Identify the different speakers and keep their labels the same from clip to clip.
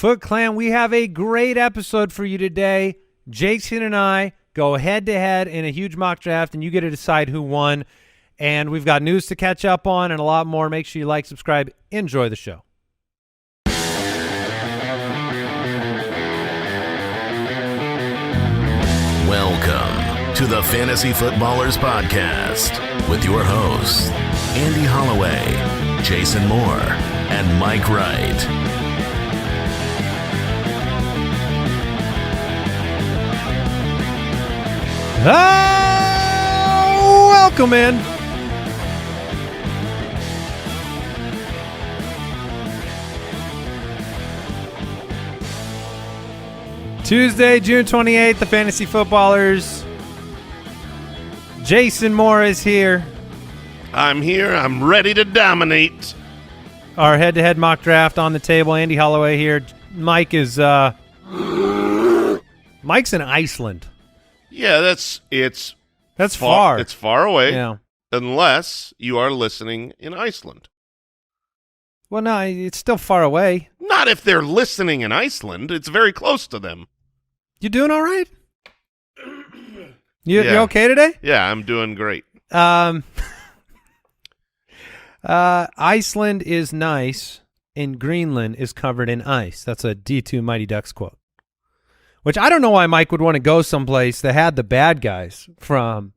Speaker 1: Foot Clan, we have a great episode for you today. Jason and I go head-to-head in a huge mock draft, and you get to decide who won. And we've got news to catch up on and a lot more. Make sure you like, subscribe, enjoy the show.
Speaker 2: Welcome to the Fantasy Footballers Podcast with your hosts, Andy Holloway, Jason Moore, and Mike Wright.
Speaker 1: Welcome in. Tuesday, June 28th, the Fantasy Footballers. Jason Moore is here.
Speaker 3: I'm here. I'm ready to dominate.
Speaker 1: Our head-to-head mock draft on the table. Andy Holloway here. Mike is Mike's in Iceland.
Speaker 3: Yeah, that's
Speaker 1: far.
Speaker 3: It's far away.
Speaker 1: Yeah.
Speaker 3: Unless you are listening in Iceland.
Speaker 1: Well, no, it's still far away.
Speaker 3: Not if they're listening in Iceland. It's very close to them.
Speaker 1: You doing all right? You okay today?
Speaker 3: Yeah, I'm doing great.
Speaker 1: Iceland is nice, and Greenland is covered in ice. That's a D2 Mighty Ducks quote. Which I don't know why Mike would want to go someplace that had the bad guys from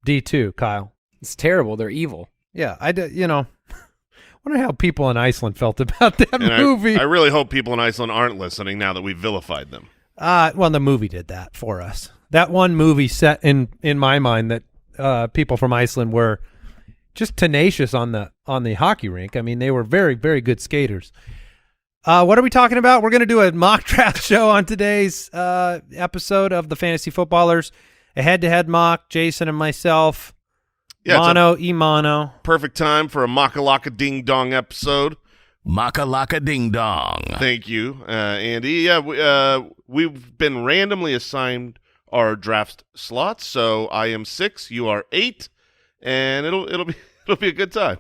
Speaker 1: D2, Kyle.
Speaker 4: It's terrible. They're evil.
Speaker 1: Yeah, wonder how people in Iceland felt about that movie.
Speaker 3: I really hope people in Iceland aren't listening now that we've vilified them.
Speaker 1: Well, the movie did that for us. That one movie set in my mind that people from Iceland were just tenacious on the hockey rink. I mean, they were very, very good skaters. What are we talking about? We're going to do a mock draft show on today's episode of the Fantasy Footballers. A head-to-head mock, Jason and myself.
Speaker 3: Yeah,
Speaker 1: Mono.
Speaker 3: Perfect time for a Makalaka Ding Dong episode.
Speaker 2: Makalaka Ding Dong.
Speaker 3: Thank you, Andy. Yeah, we've been randomly assigned our draft slots. So I am 6, you are 8, and it'll be a good time.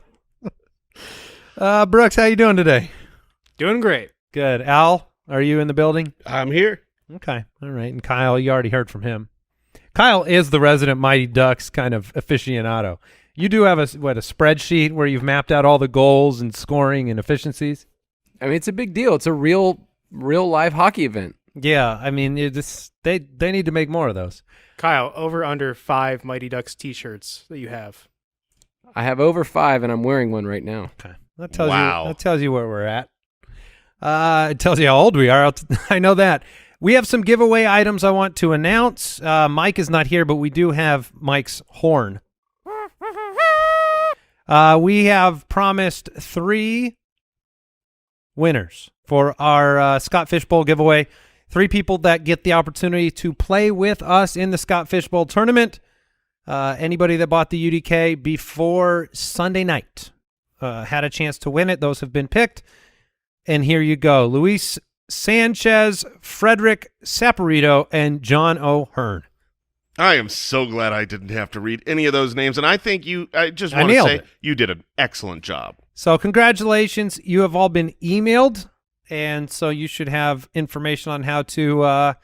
Speaker 1: Brooks, how you doing today?
Speaker 4: Doing great.
Speaker 1: Good. Al, are you in the building?
Speaker 3: I'm here.
Speaker 1: Okay. All right. And Kyle, you already heard from him. Kyle is the resident Mighty Ducks kind of aficionado. You do have a spreadsheet where you've mapped out all the goals and scoring and efficiencies?
Speaker 4: I mean, it's a big deal. It's a real live hockey event.
Speaker 1: Yeah. I mean, they need to make more of those.
Speaker 5: Kyle, over under 5 Mighty Ducks t-shirts that you have.
Speaker 4: I have over 5, and I'm wearing one right now.
Speaker 1: Okay. That tells you where we're at. It tells you how old we are. I know that. We have some giveaway items I want to announce. Mike is not here, but we do have Mike's horn. We have promised 3 winners for our Scott Fishbowl giveaway. 3 people that get the opportunity to play with us in the Scott Fishbowl tournament. Anybody that bought the UDK before Sunday night had a chance to win it. Those have been picked. And here you go. Luis Sanchez, Frederick Saporito, and John O'Hearn.
Speaker 3: I am so glad I didn't have to read any of those names, and I think I just want to say you did an excellent job.
Speaker 1: So congratulations. You have all been emailed, and so you should have information on how to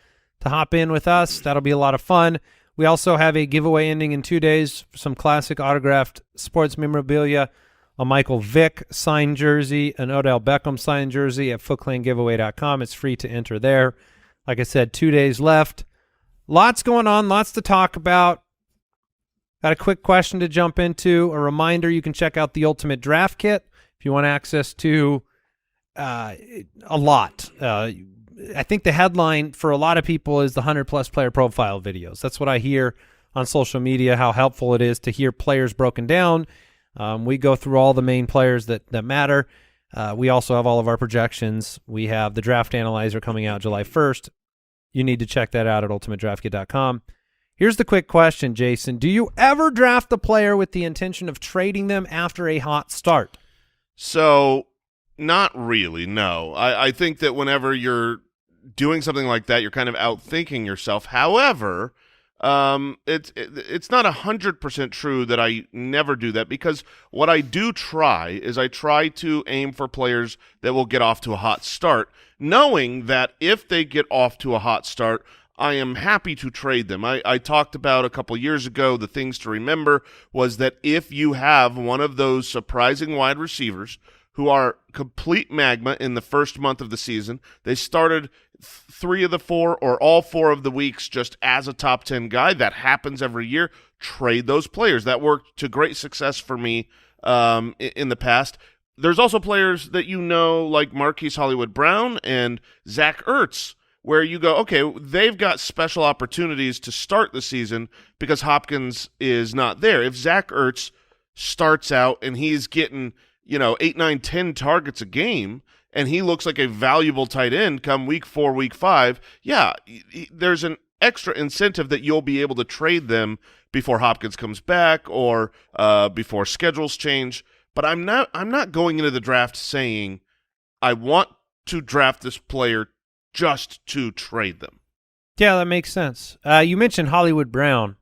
Speaker 1: hop in with us. That'll be a lot of fun. We also have a giveaway ending in 2 days for some classic autographed sports memorabilia, a Michael Vick signed jersey, an Odell Beckham signed jersey at footclangiveaway.com. It's free to enter there. Like I said, 2 days left. Lots going on, lots to talk about. Got a quick question to jump into. A reminder, you can check out the Ultimate Draft Kit if you want access to a lot. I think the headline for a lot of people is the 100-plus player profile videos. That's what I hear on social media, how helpful it is to hear players broken down. We go through all the main players that matter. We also have all of our projections. We have the Draft Analyzer coming out July 1st. You need to check that out at ultimatedraftkit.com. Here's the quick question, Jason. Do you ever draft a player with the intention of trading them after a hot start?
Speaker 3: So, not really, no. I think that whenever you're doing something like that, you're kind of outthinking yourself. However, it's not 100% true that I never do that, because what I do try is I try to aim for players that will get off to a hot start, knowing that if they get off to a hot start, I am happy to trade them. I talked about a couple years ago, the things to remember was that if you have one of those surprising wide receivers who are complete magma in the first month of the season, they started 3 of the 4 or all 4 of the weeks just as a top 10 guy. That happens every year. Trade those players. That worked to great success for me in the past. There's also players that like Marquise Hollywood Brown and Zach Ertz, where you go, okay, they've got special opportunities to start the season because Hopkins is not there. If Zach Ertz starts out and he's getting 8, 9, 10 targets a game, and he looks like a valuable tight end come week 4, week 5, there's an extra incentive that you'll be able to trade them before Hopkins comes back or before schedules change. But I'm not going into the draft saying I want to draft this player just to trade them.
Speaker 1: Yeah, that makes sense. You mentioned Hollywood Brown,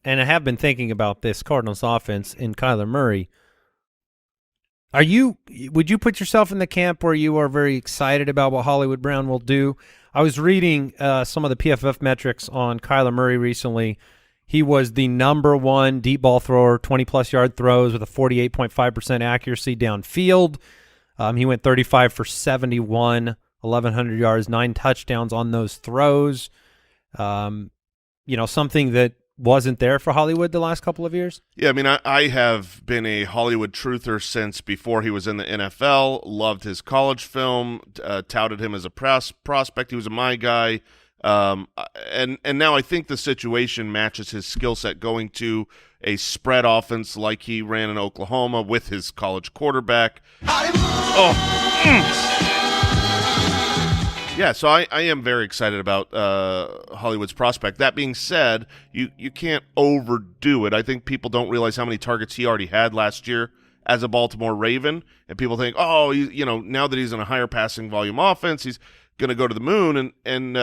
Speaker 1: and I have been thinking about this Cardinals offense in Kyler Murray. Would you put yourself in the camp where you are very excited about what Hollywood Brown will do? I was reading some of the PFF metrics on Kyler Murray recently. He was the #1 deep ball thrower, 20-plus yard throws with a 48.5% accuracy downfield. He went 35 for 71, 1,100 yards, 9 touchdowns on those throws. Something that wasn't there for Hollywood the last couple of years.
Speaker 3: Yeah, I mean, I have been a Hollywood truther since before he was in the NFL, loved his college film, touted him as a prospect. He was a my guy. And now I think the situation matches his skill set, going to a spread offense like he ran in Oklahoma with his college quarterback. Yeah, so I am very excited about Hollywood's prospect. That being said, you can't overdo it. I think people don't realize how many targets he already had last year as a Baltimore Raven, and people think, now that he's in a higher passing volume offense, he's going to go to the moon. And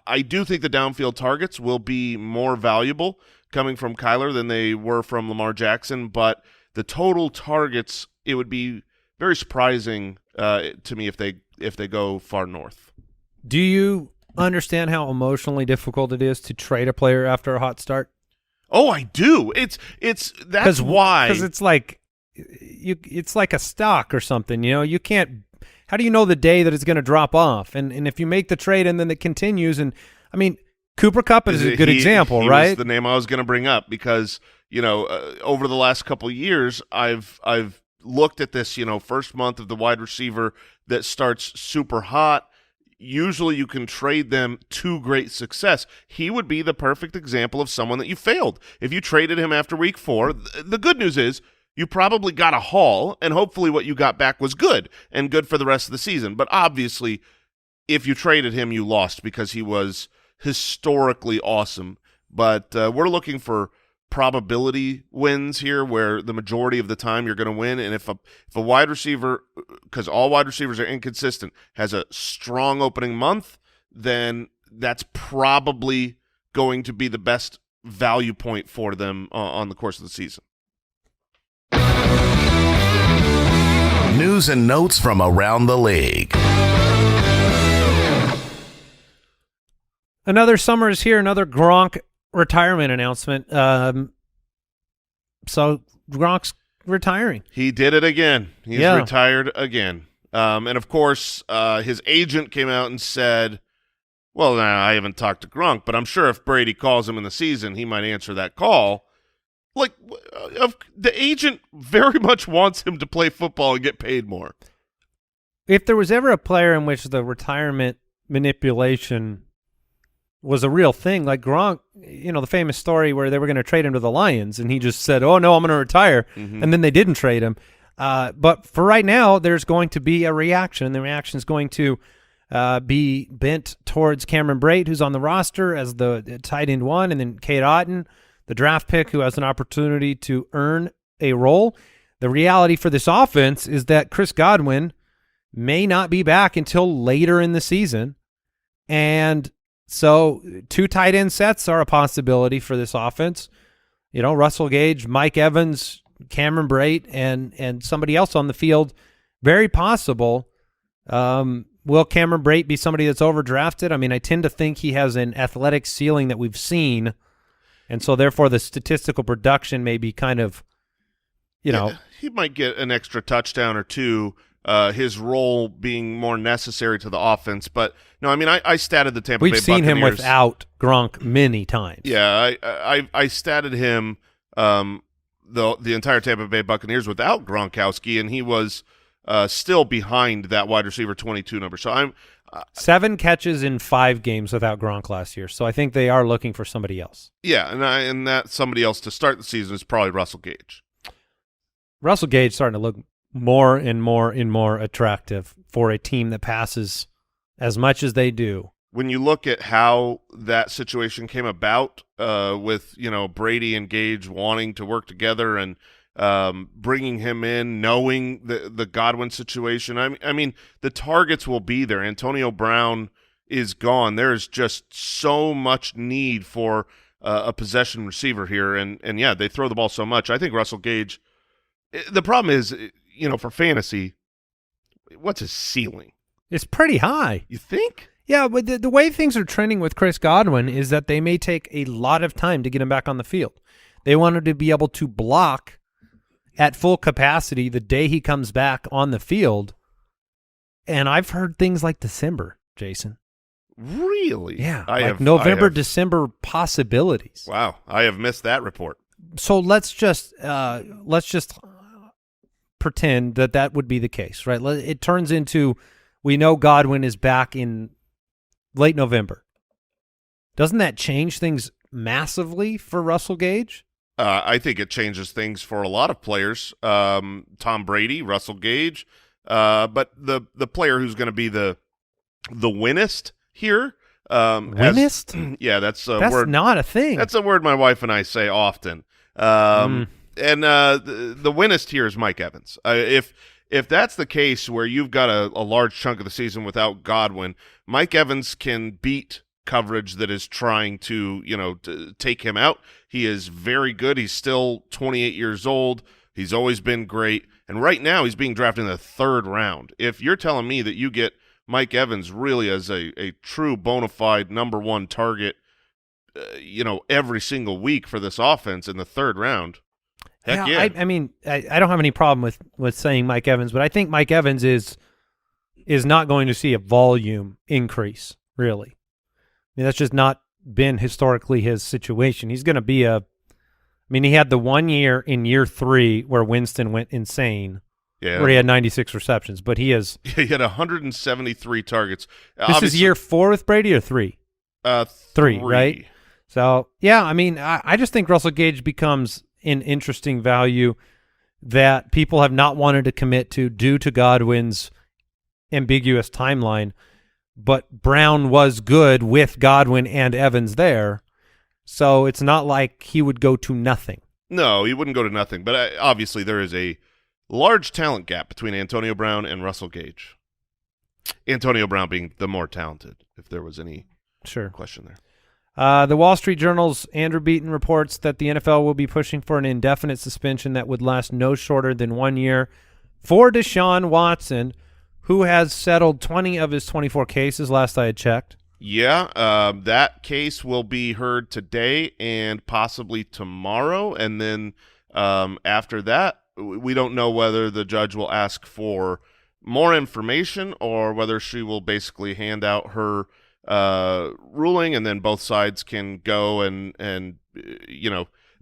Speaker 3: I do think the downfield targets will be more valuable coming from Kyler than they were from Lamar Jackson, but the total targets, it would be very surprising to me if they go far north.
Speaker 1: Do you understand how emotionally difficult it is to trade a player after a hot start?
Speaker 3: Oh, I do. That's why.
Speaker 1: Because it's like a stock or something. You can't. How do you know the day that it's going to drop off? And if you make the trade and then it continues, and I mean, Cooper Kupp is a good example, right?
Speaker 3: Was the name I was going to bring up because over the last couple of years, I've looked at this first month of the wide receiver that starts super hot. Usually you can trade them to great success. He would be the perfect example of someone that you failed. If you traded him after week 4, the good news is you probably got a haul, and hopefully what you got back was good and good for the rest of the season. But obviously, if you traded him, you lost because he was historically awesome. But we're looking for probability wins here, where the majority of the time you're going to win. And if a wide receiver, because all wide receivers are inconsistent, has a strong opening month, then that's probably going to be the best value point for them on the course of the season.
Speaker 2: News and notes from around the league.
Speaker 1: Another summer is here. Another Gronk retirement announcement. So Gronk's retiring.
Speaker 3: He did it again. He's retired again. And of course, his agent came out and said, well, I haven't talked to Gronk, but I'm sure if Brady calls him in the season, he might answer that call. Like, the agent very much wants him to play football and get paid more.
Speaker 1: If there was ever a player in which the retirement manipulation was a real thing, like Gronk, the famous story where they were going to trade him to the Lions, and he just said, oh, no, I'm going to retire, and then they didn't trade him. But for right now, there's going to be a reaction, and the reaction is going to be bent towards Cameron Brate, who's on the roster as the tight end 1, and then Cade Otton, the draft pick, who has an opportunity to earn a role. The reality for this offense is that Chris Godwin may not be back until later in the season, and So 2 tight end sets are a possibility for this offense. You know, Russell Gage, Mike Evans, Cameron Brate, and somebody else on the field. Very possible. Will Cameron Brate be somebody that's overdrafted? I mean, I tend to think he has an athletic ceiling that we've seen, and so therefore the statistical production may be kind of, you know.
Speaker 3: He might get an extra touchdown or two, his role being more necessary to the offense. But, no, I mean, I statted the Tampa Bay
Speaker 1: We've
Speaker 3: Buccaneers.
Speaker 1: seen him without Gronk many times.
Speaker 3: Yeah, I statted him the entire Tampa Bay Buccaneers without Gronkowski, and he was still behind that wide receiver 22 number. So I'm
Speaker 1: 7 catches in 5 games without Gronk last year. So I think they are looking for somebody else.
Speaker 3: yeah, and that somebody else to start the season is probably Russell Gage.
Speaker 1: Russell Gage starting to look more and more attractive for a team that passes as much as they do.
Speaker 3: When you look at how that situation came about with, Brady and Gage wanting to work together and bringing him in, knowing the Godwin situation, I mean, the targets will be there. Antonio Brown is gone. There's just so much need for a possession receiver here. And yeah, they throw the ball so much. I think Russell Gage, the problem is, for fantasy, what's his ceiling?
Speaker 1: It's pretty high.
Speaker 3: You think?
Speaker 1: Yeah, but the way things are trending with Chris Godwin is that they may take a lot of time to get him back on the field. They wanted to be able to block at full capacity the day he comes back on the field. And I've heard things like December, Jason.
Speaker 3: Really?
Speaker 1: Yeah,
Speaker 3: November,
Speaker 1: December possibilities.
Speaker 3: Wow, I have missed that report.
Speaker 1: So let's just pretend that would be the case, right? It turns into, we know Godwin is back in late November. Doesn't that change things massively for Russell Gage?
Speaker 3: I think it changes things for a lot of players. Tom Brady, Russell Gage, but the player who's going to be the winnest here.
Speaker 1: Winnest?
Speaker 3: Yeah, that's a
Speaker 1: that's
Speaker 3: word.
Speaker 1: not a thing.
Speaker 3: That's a word my wife and I say often. And the winnest here is Mike Evans. If that's the case where you've got a large chunk of the season without Godwin, Mike Evans can beat coverage that is trying to take him out. He is very good. He's still 28 years old. He's always been great. And right now he's being drafted in the 3rd round. If you're telling me that you get Mike Evans really as a true bona fide number 1 target, every single week for this offense in the 3rd round, heck yeah.
Speaker 1: I mean, I don't have any problem with saying Mike Evans, but I think Mike Evans is not going to see a volume increase, really. I mean, that's just not been historically his situation. He's going to be he had the 1 year in year 3 where Winston went insane, where he had 96 receptions, but he
Speaker 3: had 173 targets.
Speaker 1: This is year 4 with Brady or 3? 3, right? So, yeah, I mean, I just think Russell Gage becomes an interesting value that people have not wanted to commit to due to Godwin's ambiguous timeline. But Brown was good with Godwin and Evans there, so it's not like he would go to nothing.
Speaker 3: No, he wouldn't go to nothing, but obviously there is a large talent gap between Antonio Brown and Russell Gage. Antonio Brown being the more talented, if there was any question there.
Speaker 1: The Wall Street Journal's Andrew Beaton reports that the NFL will be pushing for an indefinite suspension that would last no shorter than 1 year for Deshaun Watson, who has settled 20 of his 24 cases last I had checked.
Speaker 3: Yeah, that case will be heard today and possibly tomorrow. And then after that, we don't know whether the judge will ask for more information or whether she will basically hand out her ruling, and then both sides can go and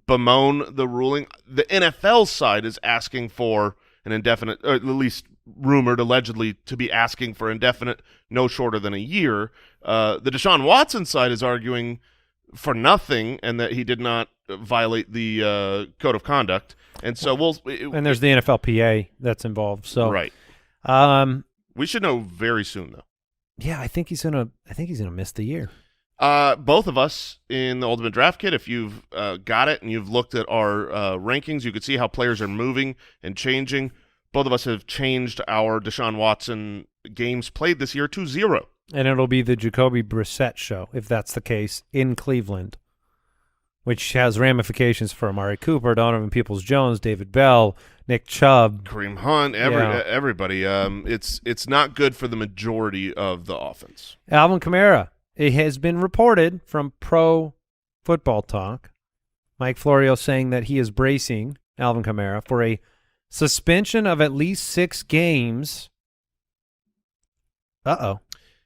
Speaker 3: bemoan the ruling. The NFL side is asking for an indefinite, or at least rumored allegedly to be asking for indefinite, no shorter than a year. The Deshaun Watson side is arguing for nothing and that he did not violate the code of conduct. And so
Speaker 1: and there's the NFLPA that's involved. So
Speaker 3: right. We should know very soon, though.
Speaker 1: Yeah, I think he's gonna miss the year.
Speaker 3: Both of us in the Ultimate Draft Kit, if you've got it and you've looked at our rankings, you could see how players are moving and changing. Both of us have changed our Deshaun Watson games played this year to 0.
Speaker 1: And it'll be the Jacoby Brissett show, if that's the case, in Cleveland, which has ramifications for Amari Cooper, Donovan Peoples-Jones, David Bell, Nick Chubb.
Speaker 3: Kareem Hunt, everybody. It's not good for the majority of the offense.
Speaker 1: Alvin Kamara. It has been reported from Pro Football Talk, Mike Florio saying that he is bracing Alvin Kamara for a suspension of at least 6 games. Uh-oh.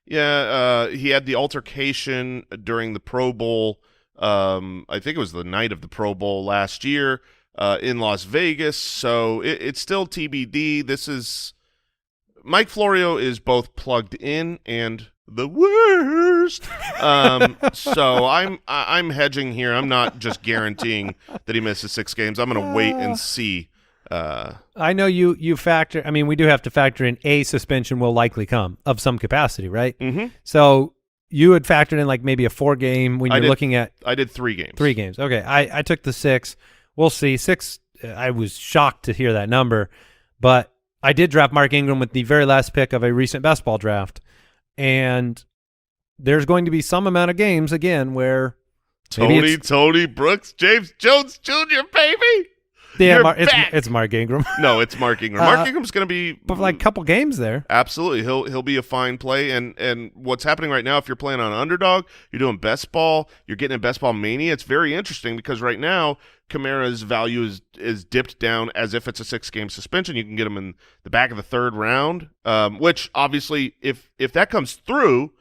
Speaker 3: Yeah, he had the altercation during the Pro Bowl. I think it was the night of the Pro Bowl last year in Las Vegas. So it's still TBD. This is Mike Florio is both plugged in and the worst. So I'm hedging here. I'm not just guaranteeing that he misses 6 games. I'm going to wait and see.
Speaker 1: I know you factor. I mean, we do have to factor in a suspension will likely come of some capacity, right?
Speaker 3: Mm-hmm.
Speaker 1: So you had factored in like maybe a 4-game when you're looking at.
Speaker 3: I did 3 games.
Speaker 1: 3 games. Okay, I took the 6. We'll see. 6. I was shocked to hear that number, but I did draft Mark Ingram with the very last pick of a recent best ball draft, and there's going to be some amount of games again where
Speaker 3: Tony Brooks, James Jones Jr., baby.
Speaker 1: Yeah, it's Mark Ingram.
Speaker 3: No, it's Mark Ingram. Mark Ingram's going to be
Speaker 1: but like a couple games there.
Speaker 3: Absolutely. He'll be a fine play. And what's happening right now, if you're playing on underdog, you're doing best ball, you're getting in best ball mania, it's very interesting because right now Kamara's value is dipped down as if it's a 6-game suspension. You can get him in the back of the 3rd round, which obviously if that comes through,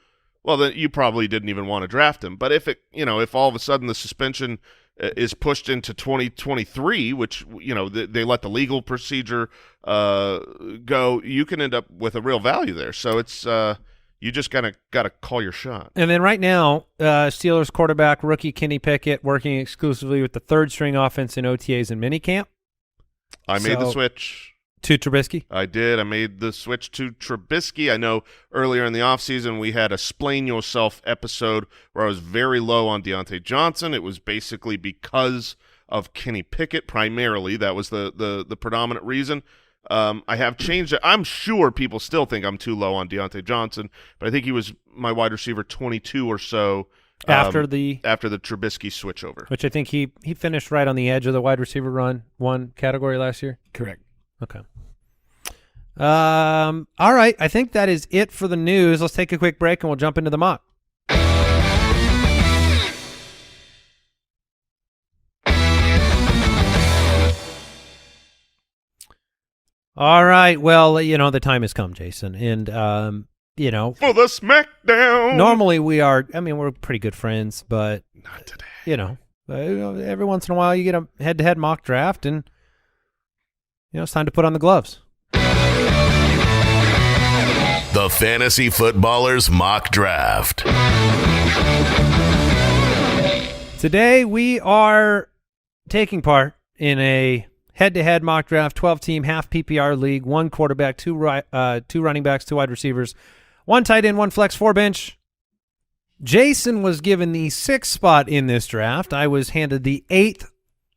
Speaker 3: well, then you probably didn't even want to draft him. But if all of a sudden the suspension is pushed into 2023, which they let the legal procedure go, you can end up with a real value there. So it's you just got to call your shot.
Speaker 1: And then right now, Steelers quarterback rookie Kenny Pickett working exclusively with the 3rd-string offense in OTAs and minicamp.
Speaker 3: I made the switch.
Speaker 1: To Trubisky?
Speaker 3: I did. I made the switch to Trubisky. I know earlier in the offseason we had a Splain Yourself episode where I was very low on Deontay Johnson. It was basically because of Kenny Pickett primarily. That was the predominant reason. I have changed it. I'm sure people still think I'm too low on Deontay Johnson, but I think he was my wide receiver 22 or so after the Trubisky switchover.
Speaker 1: Which I think he finished right on the edge of the wide receiver one category last year.
Speaker 4: Correct.
Speaker 1: Okay. All right. I think that is it for the news. Let's take a quick break and we'll jump into the mock. All right. Well, the time has come, Jason. And,
Speaker 3: for the SmackDown.
Speaker 1: Normally we're pretty good friends, but
Speaker 3: not today.
Speaker 1: Every once in a while you get a head-to-head mock draft and it's time to put on the gloves.
Speaker 2: The Fantasy Footballers Mock Draft.
Speaker 1: Today we are taking part in a head-to-head mock draft, 12-team, half PPR league, 1 quarterback, 2 running backs, 2 wide receivers, 1 tight end, 1 flex, 4 bench. Jason was given the 6th spot in this draft. I was handed the 8th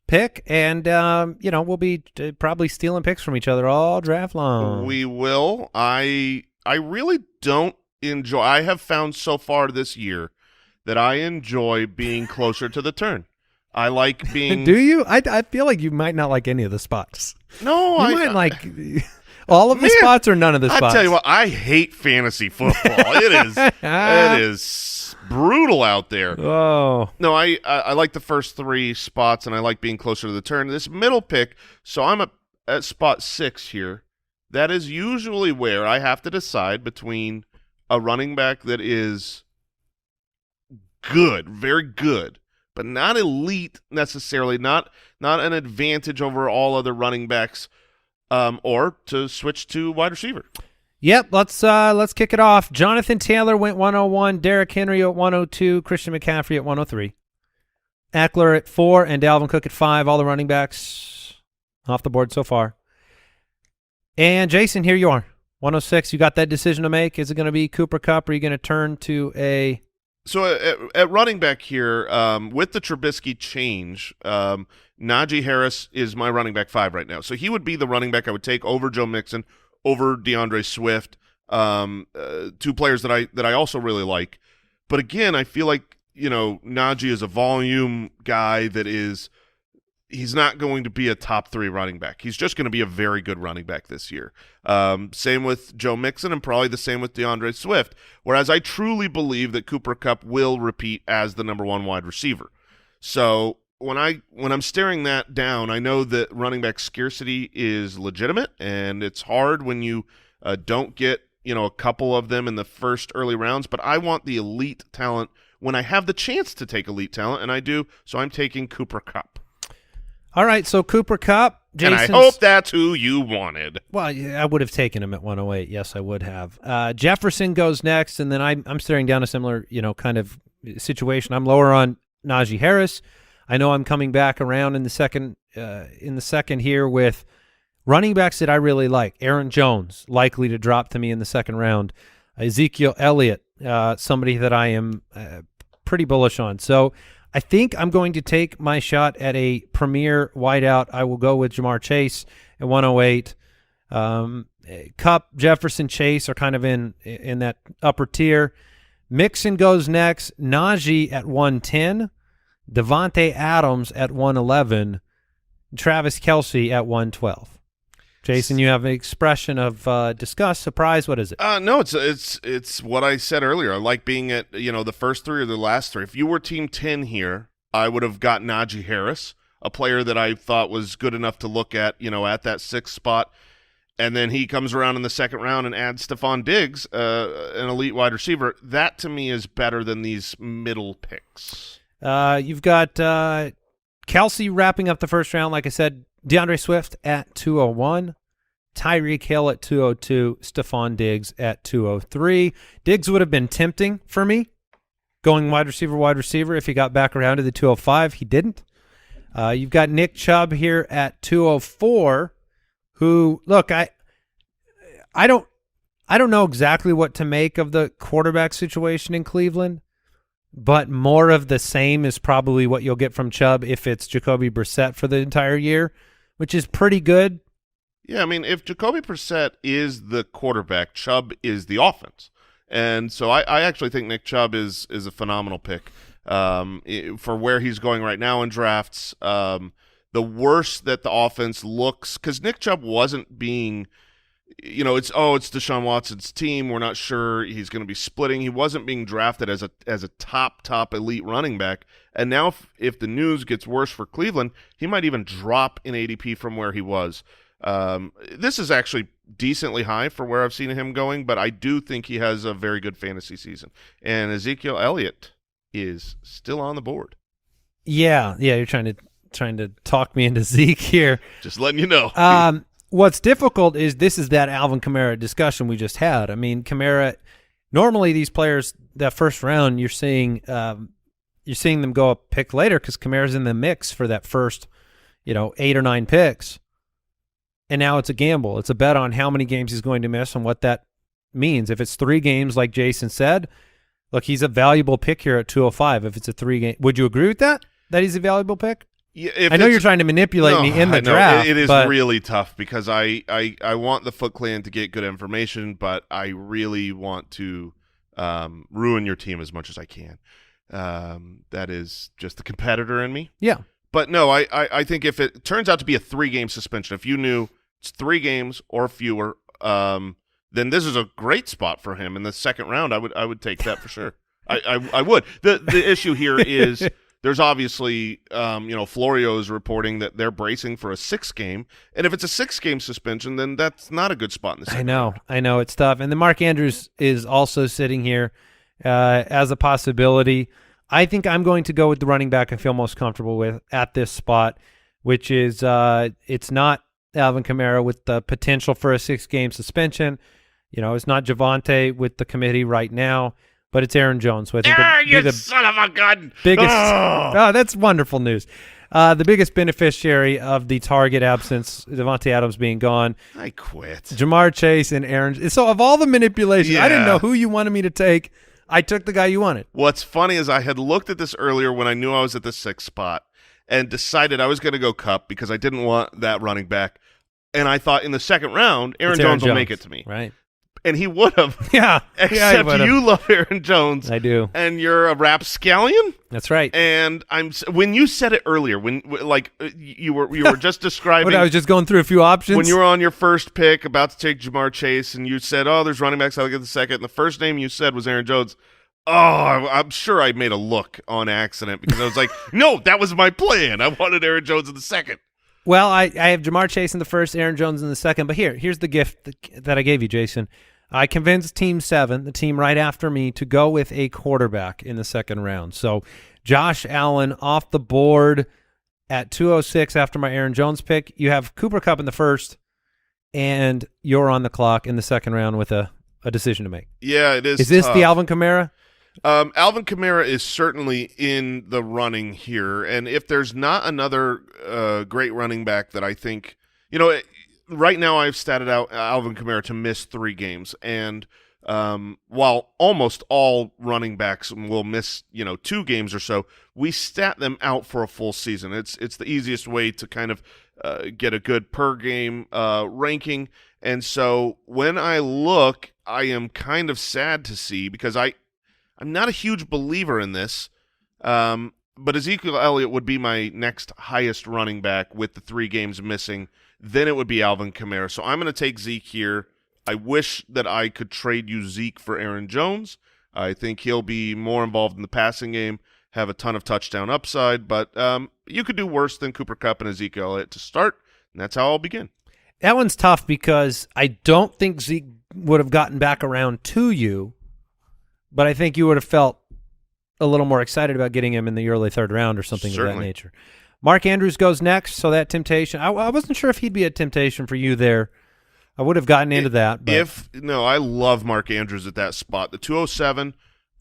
Speaker 1: pick, and we'll be probably stealing picks from each other all draft long.
Speaker 3: We will. I really don't enjoy. I have found so far this year that I enjoy being closer to the turn. I like being.
Speaker 1: Do you? I feel like you might not like any of the spots.
Speaker 3: No,
Speaker 1: I might like all of the spots or none of the spots.
Speaker 3: I tell you what, I hate fantasy football. It is brutal out there.
Speaker 1: Oh
Speaker 3: no, I like the first 3 spots, and I like being closer to the turn. This middle pick, so I'm at spot 6 here. That is usually where I have to decide between a running back that is good, very good, but not elite necessarily, not an advantage over all other running backs, or to switch to wide receiver.
Speaker 1: Yep, let's kick it off. Jonathan Taylor went 101, Derrick Henry at 102, Christian McCaffrey at 103, Eckler at 4, and Dalvin Cook at 5. All the running backs off the board so far. And Jason, here you are, 106. You got that decision to make. Is it going to be Cooper Kupp, or are you going to turn to a?
Speaker 3: So at running back here, with the Trubisky change, Najee Harris is my running back 5 right now. So he would be the running back I would take over Joe Mixon, over DeAndre Swift. two players that I also really like. But again, I feel like, Najee is a volume guy he's not going to be a top 3 running back. He's just going to be a very good running back this year. Same with Joe Mixon, and probably the same with DeAndre Swift, whereas I truly believe that Cooper Kupp will repeat as the number 1 wide receiver. So when I'm staring that down, I know that running back scarcity is legitimate, and it's hard when you don't get a couple of them in the first early rounds, but I want the elite talent when I have the chance to take elite talent, and I do, so I'm taking Cooper Kupp.
Speaker 1: All right, so Cooper Kupp, Jason's,
Speaker 3: and I hope that's who you wanted.
Speaker 1: Well, yeah, I would have taken him at 108. Yes, I would have. Jefferson goes next, and then I'm staring down a similar, kind of situation. I'm lower on Najee Harris. I know I'm coming back around in the second here with running backs that I really like. Aaron Jones, likely to drop to me in the second round. Ezekiel Elliott, somebody that I am pretty bullish on. So I think I'm going to take my shot at a premier wideout. I will go with Jamar Chase at 108. Kupp, Jefferson, Chase are kind of in that upper tier. Mixon goes next. Najee at 110. Devontae Adams at 111. Travis Kelce at 112. Jason, you have an expression of disgust, surprise. What is it?
Speaker 3: No, it's what I said earlier. I like being at the first 3 or the last 3. If you were team 10 here, I would have got Najee Harris, a player that I thought was good enough to look at at that 6th spot, and then he comes around in the second round and adds Stephon Diggs, an elite wide receiver. That to me is better than these middle picks.
Speaker 1: You've got Kelce wrapping up the first round, like I said. DeAndre Swift at 201, Tyreek Hill at 202, Stephon Diggs at 203. Diggs would have been tempting for me, going wide receiver if he got back around to the 205. He didn't. You've got Nick Chubb here at 204, who, look, I don't know exactly what to make of the quarterback situation in Cleveland, but more of the same is probably what you'll get from Chubb if it's Jacoby Brissett for the entire year, which is pretty good.
Speaker 3: Yeah, I mean, if Jacoby Brissett is the quarterback, Chubb is the offense. And so I actually think Nick Chubb is a phenomenal pick for where he's going right now in drafts. The worse that the offense looks, because Nick Chubb wasn't being – it's Deshaun Watson's team. We're not sure he's going to be splitting. He wasn't being drafted as a top elite running back. And now if the news gets worse for Cleveland, he might even drop in ADP from where he was. This is actually decently high for where I've seen him going, but I do think he has a very good fantasy season. And Ezekiel Elliott is still on the board.
Speaker 1: Yeah, you're trying to talk me into Zeke here.
Speaker 3: Just letting you know.
Speaker 1: What's difficult is this is that Alvin Kamara discussion we just had. I mean, Kamara, normally these players, that first round, you're seeing them go a pick later because Kamara's in the mix for that first, 8 or 9 picks. And now it's a gamble. It's a bet on how many games he's going to miss and what that means. If it's 3 games, like Jason said, look, he's a valuable pick here at 205. If it's a 3-game, would you agree with that he's a valuable pick?
Speaker 3: Yeah,
Speaker 1: I know you're trying to manipulate me in the draft.
Speaker 3: It is really tough because I want the Foot Clan to get good information, but I really want to ruin your team as much as I can. That is just the competitor in me.
Speaker 1: Yeah.
Speaker 3: But no, I think if it turns out to be a 3-game suspension, if you knew it's 3 games or fewer, then this is a great spot for him in the second round. I would take that for sure. I would. The issue here is there's obviously Florio is reporting that they're bracing for a 6-game, and if it's a 6-game suspension, then that's not a good spot in the second round.
Speaker 1: I know it's tough. And then Mark Andrews is also sitting here as a possibility. I think I'm going to go with the running back I feel most comfortable with at this spot, which is it's not Alvin Kamara with the potential for a 6-game suspension. It's not Javonte with the committee right now, but it's Aaron Jones. So I think
Speaker 3: you son of a gun!
Speaker 1: Biggest, that's wonderful news. The biggest beneficiary of the target absence, Devontae Adams being gone.
Speaker 3: I quit.
Speaker 1: Jamar Chase and Aaron. So of all the manipulation, I didn't know who you wanted me to take. I took the guy you wanted.
Speaker 3: What's funny is I had looked at this earlier when I knew I was at the 6th spot and decided I was going to go Kupp because I didn't want that running back. And I thought in the second round, Aaron Jones will make it to me.
Speaker 1: Right.
Speaker 3: and he would have.
Speaker 1: Yeah.
Speaker 3: Except you love Aaron Jones.
Speaker 1: I do.
Speaker 3: And you're a rapscallion.
Speaker 1: That's right.
Speaker 3: And when you said it earlier, when you were just describing.
Speaker 1: I was just going through a few options.
Speaker 3: When you were on your first pick, about to take Jamar Chase, and you said, "Oh, there's running backs. I'll get the second." And the first name you said was Aaron Jones. Oh, I'm sure I made a look on accident because I was like, "No, that was my plan. I wanted Aaron Jones in the second."
Speaker 1: Well, I have Jamar Chase in the first, Aaron Jones in the second. But here's the gift that I gave you, Jason. I convinced Team 7, the team right after me, to go with a quarterback in the second round. So Josh Allen off the board at 206 after my Aaron Jones pick. You have Cooper Kupp in the first, and you're on the clock in the second round with a decision to make.
Speaker 3: Yeah, it is.
Speaker 1: Is this
Speaker 3: tough.
Speaker 1: the Alvin Kamara?
Speaker 3: Alvin Kamara is certainly in the running here, and if there's not another great running back that I think, right now I've statted out Alvin Kamara to miss 3 games, and while almost all running backs will miss 2 games or so, we stat them out for a full season. It's the easiest way to kind of get a good per game ranking, and so when I look, I am kind of sad to see because I'm not a huge believer in this, but Ezekiel Elliott would be my next highest running back with the 3 games missing. Then it would be Alvin Kamara. So I'm going to take Zeke here. I wish that I could trade you Zeke for Aaron Jones. I think he'll be more involved in the passing game, have a ton of touchdown upside, but you could do worse than Cooper Kupp and Ezekiel Elliott to start, and that's how I'll begin.
Speaker 1: That one's tough because I don't think Zeke would have gotten back around to you, but I think you would have felt a little more excited about getting him in the early third round or something of that nature. Mark Andrews goes next, so that temptation. I wasn't sure if he'd be a temptation for you there. I would have gotten into that. But.
Speaker 3: I love Mark Andrews at that spot. The 207,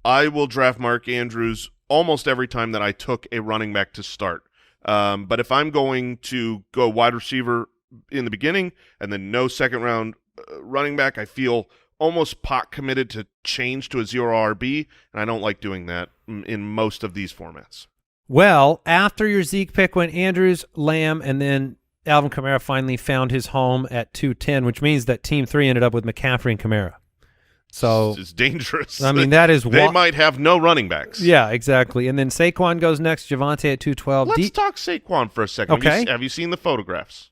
Speaker 3: I will draft Mark Andrews almost every time that I took a running back to start. But if I'm going to go wide receiver in the beginning and then no second round running back, I feel almost pot committed to change to a 0 RB, and I don't like doing that in most of these formats.
Speaker 1: Well, after your Zeke pick went Andrews, Lamb, and then Alvin Kamara finally found his home at 210, which means that Team 3 ended up with McCaffrey and Kamara. So
Speaker 3: it's dangerous.
Speaker 1: I mean, that is
Speaker 3: they might have no running backs.
Speaker 1: Yeah, exactly. And then Saquon goes next, Javonte at 212.
Speaker 3: Let's talk Saquon for a second.
Speaker 1: Okay.
Speaker 3: Have you seen the photographs?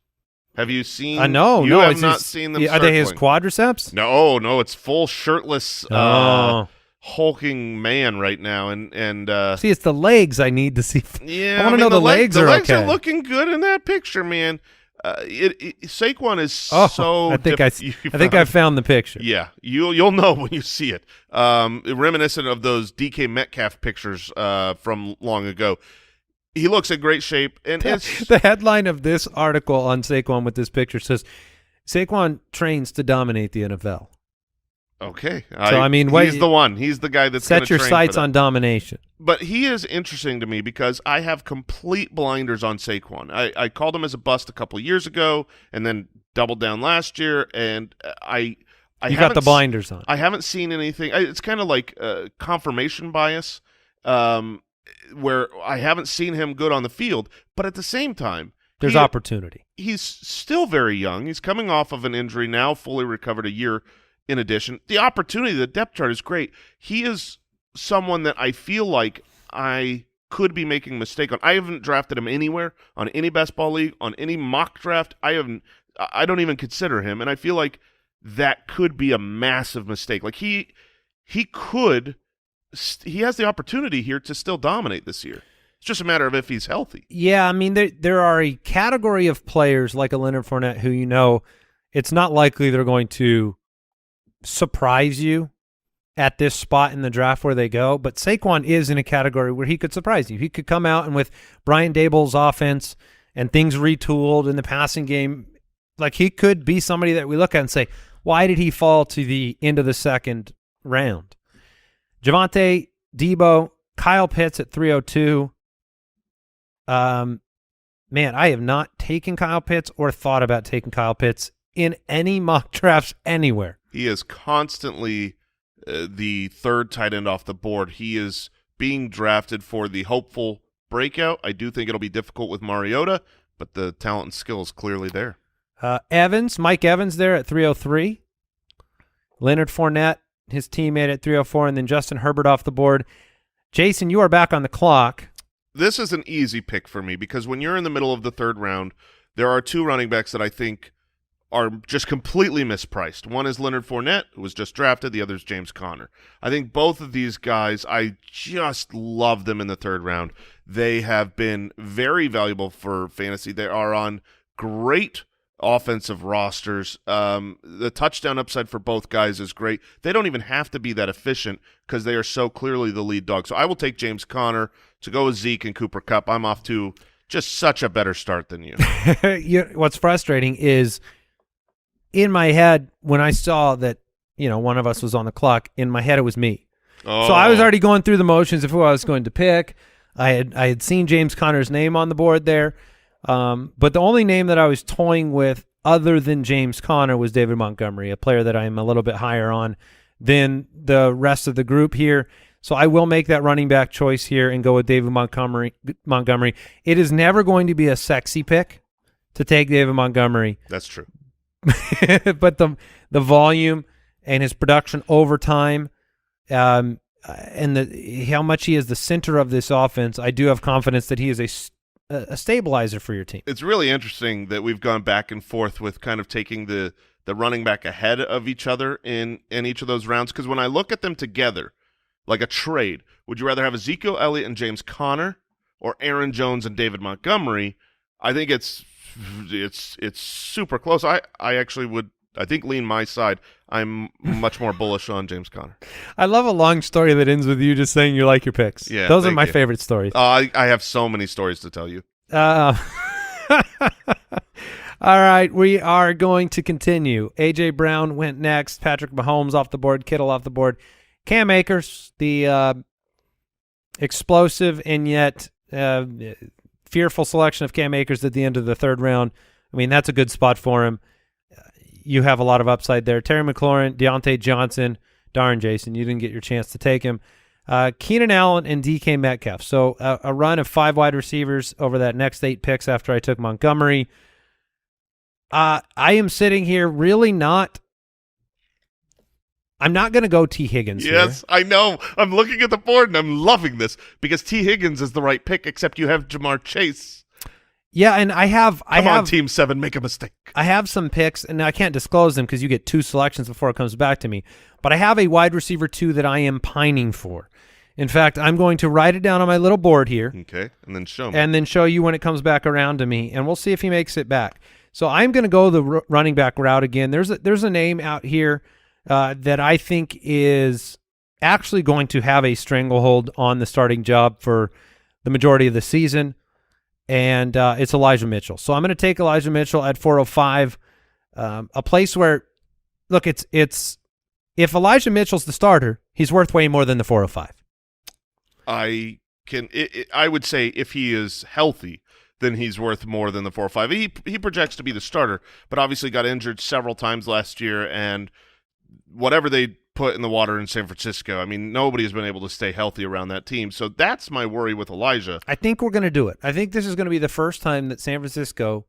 Speaker 3: Have you seen?
Speaker 1: No.
Speaker 3: You have not seen them.
Speaker 1: Are they his quadriceps?
Speaker 3: No. It's full shirtless, hulking man right now, and
Speaker 1: see, it's the legs I need to see.
Speaker 3: Yeah,
Speaker 1: I want to know the legs are
Speaker 3: legs
Speaker 1: okay.
Speaker 3: are looking good in that picture, man. Saquon is so.
Speaker 1: I think I found the picture.
Speaker 3: Yeah, you'll know when you see it. Reminiscent of those DK Metcalf pictures from long ago. He looks in great shape, and
Speaker 1: the headline of this article on Saquon with this picture says, "Saquon trains to dominate the NFL."
Speaker 3: Okay,
Speaker 1: so
Speaker 3: he's the one. He's the guy that's
Speaker 1: set your sights on domination.
Speaker 3: But he is interesting to me because I have complete blinders on Saquon. I called him as a bust a couple years ago, and then doubled down last year, and I
Speaker 1: got the blinders on.
Speaker 3: I haven't seen anything. It's kind of like confirmation bias. Where I haven't seen him good on the field, but at the same time,
Speaker 1: there's opportunity.
Speaker 3: He's still very young. He's coming off of an injury, now fully recovered a year in addition. The opportunity, the depth chart is great. He is someone that I feel like I could be making a mistake on. I haven't drafted him anywhere on any best ball league, on any mock draft. I don't even consider him, and I feel like that could be a massive mistake. Like he has the opportunity here to still dominate this year. It's just a matter of if he's healthy.
Speaker 1: Yeah, I mean, there are a category of players like a Leonard Fournette who it's not likely they're going to surprise you at this spot in the draft where they go, but Saquon is in a category where he could surprise you. He could come out and with Brian Daboll's offense and things retooled in the passing game, like he could be somebody that we look at and say, why did he fall to the end of the second round? Javonte, Debo, Kyle Pitts at 302. Man, I have not taken Kyle Pitts or thought about taking Kyle Pitts in any mock drafts anywhere.
Speaker 3: He is constantly the third tight end off the board. He is being drafted for the hopeful breakout. I do think it'll be difficult with Mariota, but the talent and skill is clearly there.
Speaker 1: Mike Evans there at 303. Leonard Fournette, his teammate at 304, and then Justin Herbert off the board. Jason, you are back on the clock.
Speaker 3: This is an easy pick for me because when you're in the middle of the third round, there are two running backs that I think are just completely mispriced. One is Leonard Fournette, who was just drafted. The other is James Conner. I think both of these guys, I just love them in the third round. They have been very valuable for fantasy. They are on great offensive rosters. The touchdown upside for both guys is great. They don't even have to be that efficient because they are so clearly the lead dog. So I will take James Conner to go with Zeke and Cooper Kupp. I'm off to just such a better start than you.
Speaker 1: What's frustrating is in my head, when I saw that, one of us was on the clock, in my head it was me.
Speaker 3: Oh.
Speaker 1: So I was already going through the motions of who I was going to pick. I had seen James Conner's name on the board there. But the only name that I was toying with other than James Conner was David Montgomery, a player that I'm a little bit higher on than the rest of the group here. So I will make that running back choice here and go with David Montgomery. It is never going to be a sexy pick to take David Montgomery.
Speaker 3: That's true.
Speaker 1: But the volume and his production over time and how much he is the center of this offense, I do have confidence that he is a stabilizer for your team.
Speaker 3: It's really interesting that we've gone back and forth with kind of taking the running back ahead of each other in each of those rounds, because when I look at them together, like a trade, would you rather have Ezekiel Elliott and James Conner or Aaron Jones and David Montgomery? I think it's super close. I actually would, I think, lean my side. I'm much more bullish on James Conner.
Speaker 1: I love a long story that ends with you just saying you like your picks.
Speaker 3: Yeah,
Speaker 1: those are
Speaker 3: thank
Speaker 1: my
Speaker 3: you.
Speaker 1: favorite stories.
Speaker 3: I have so many stories to tell you.
Speaker 1: All right, we are going to continue. A.J. Brown went next. Patrick Mahomes off the board. Kittle off the board. Cam Akers, the explosive and yet fearful selection of Cam Akers at the end of the third round. I mean, that's a good spot for him. You have a lot of upside there. Terry McLaurin, Deontay Johnson. Darn, Jason, you didn't get your chance to take him. Keenan Allen and DK Metcalf. So a run of 5 wide receivers over that next 8 picks after I took Montgomery. I am sitting here really not – I'm not going to go T. Higgins
Speaker 3: Yes,
Speaker 1: here.
Speaker 3: I know. I'm looking at the board, and I'm loving this because T. Higgins is the right pick, except you have Jamar Chase.
Speaker 1: Yeah, and I have
Speaker 3: Team 7, make a mistake.
Speaker 1: I have some picks, and I can't disclose them because you get 2 selections before it comes back to me. But I have a wide receiver 2 that I am pining for. In fact, I'm going to write it down on my little board here.
Speaker 3: Okay, and then show me.
Speaker 1: And then show you when it comes back around to me, and we'll see if he makes it back. So I'm going to go the running back route again. There's a name out here that I think is actually going to have a stranglehold on the starting job for the majority of the season, and it's Elijah Mitchell. So I'm going to take Elijah Mitchell at 405, a place where, look, it's if Elijah Mitchell's the starter, he's worth way more than the 405.
Speaker 3: I would say if he is healthy, then he's worth more than the 405. He projects to be the starter, but obviously got injured several times last year, and whatever they put in the water in San Francisco, I mean, nobody has been able to stay healthy around that team. So that's my worry with Elijah.
Speaker 1: I think we're going to do it. I think this is going to be the first time that San Francisco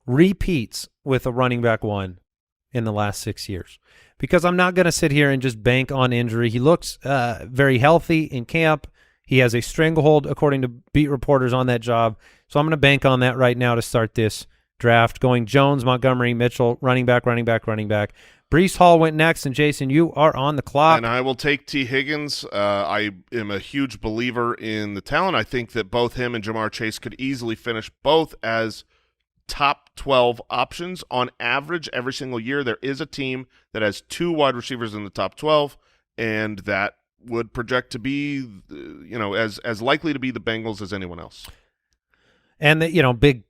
Speaker 1: repeats with a running back 1 in the last 6 years, because I'm not going to sit here and just bank on injury. He looks very healthy in camp. He has a stranglehold, according to beat reporters, on that job. So I'm going to bank on that right now to start this draft, going Jones, Montgomery, Mitchell, running back. Breece Hall went next, and Jason, you are on the clock.
Speaker 3: And I will take T. Higgins. I am a huge believer in the talent. I think that both him and Jamar Chase could easily finish both as top 12 options on average every single year. There is a team that has 2 wide receivers in the top 12, and that would project to be, as likely to be the Bengals as anyone else.
Speaker 1: And the, big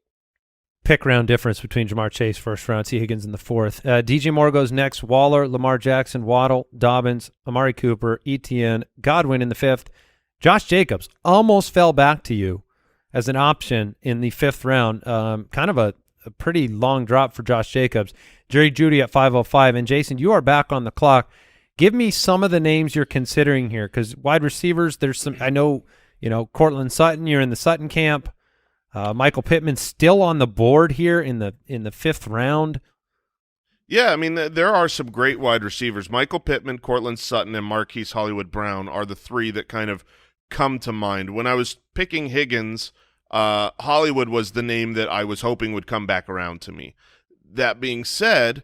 Speaker 1: pick round difference between Jamar Chase first round, T. Higgins in the 4th. DJ Moore goes next. Waller, Lamar Jackson, Waddle, Dobbins, Amari Cooper, Etienne, Godwin in the 5th. Josh Jacobs almost fell back to you as an option in the 5th round. Kind of a pretty long drop for Josh Jacobs. Jerry Jeudy at 505. And Jason, you are back on the clock. Give me some of the names you're considering here, because wide receivers, there's some. I know, Cortland Sutton. You're in the Sutton camp. Michael Pittman still on the board here in the 5th round.
Speaker 3: Yeah, I mean, there are some great wide receivers. Michael Pittman, Cortland Sutton, and Marquise Hollywood Brown are the three that kind of come to mind. When I was picking Higgins, Hollywood was the name that I was hoping would come back around to me. That being said,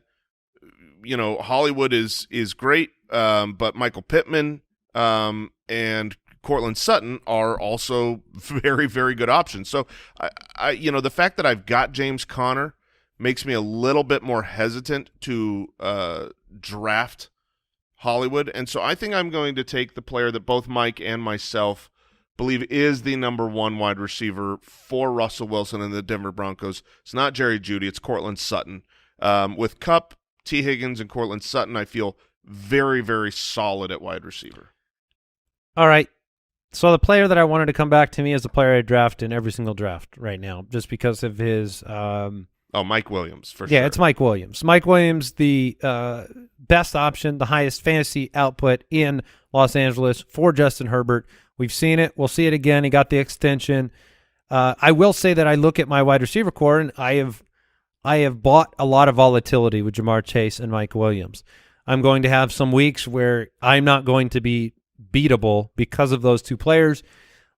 Speaker 3: Hollywood is great, but Michael Pittman and Cortland Sutton are also very, very good options. So, the fact that I've got James Conner makes me a little bit more hesitant to draft Hollywood. And so I think I'm going to take the player that both Mike and myself believe is the number one wide receiver for Russell Wilson and the Denver Broncos. It's not Jerry Jeudy, it's Cortland Sutton. With Kupp, T. Higgins, and Cortland Sutton, I feel very, very solid at wide receiver.
Speaker 1: All right. So the player that I wanted to come back to me is the player I draft in every single draft right now, just because of his
Speaker 3: Mike Williams, for sure.
Speaker 1: Yeah, it's Mike Williams. Mike Williams, the best option, the highest fantasy output in Los Angeles for Justin Herbert. We've seen it. We'll see it again. He got the extension. I will say that I look at my wide receiver core, and I have bought a lot of volatility with Jamar Chase and Mike Williams. I'm going to have some weeks where I'm not going to be beatable because of those two players,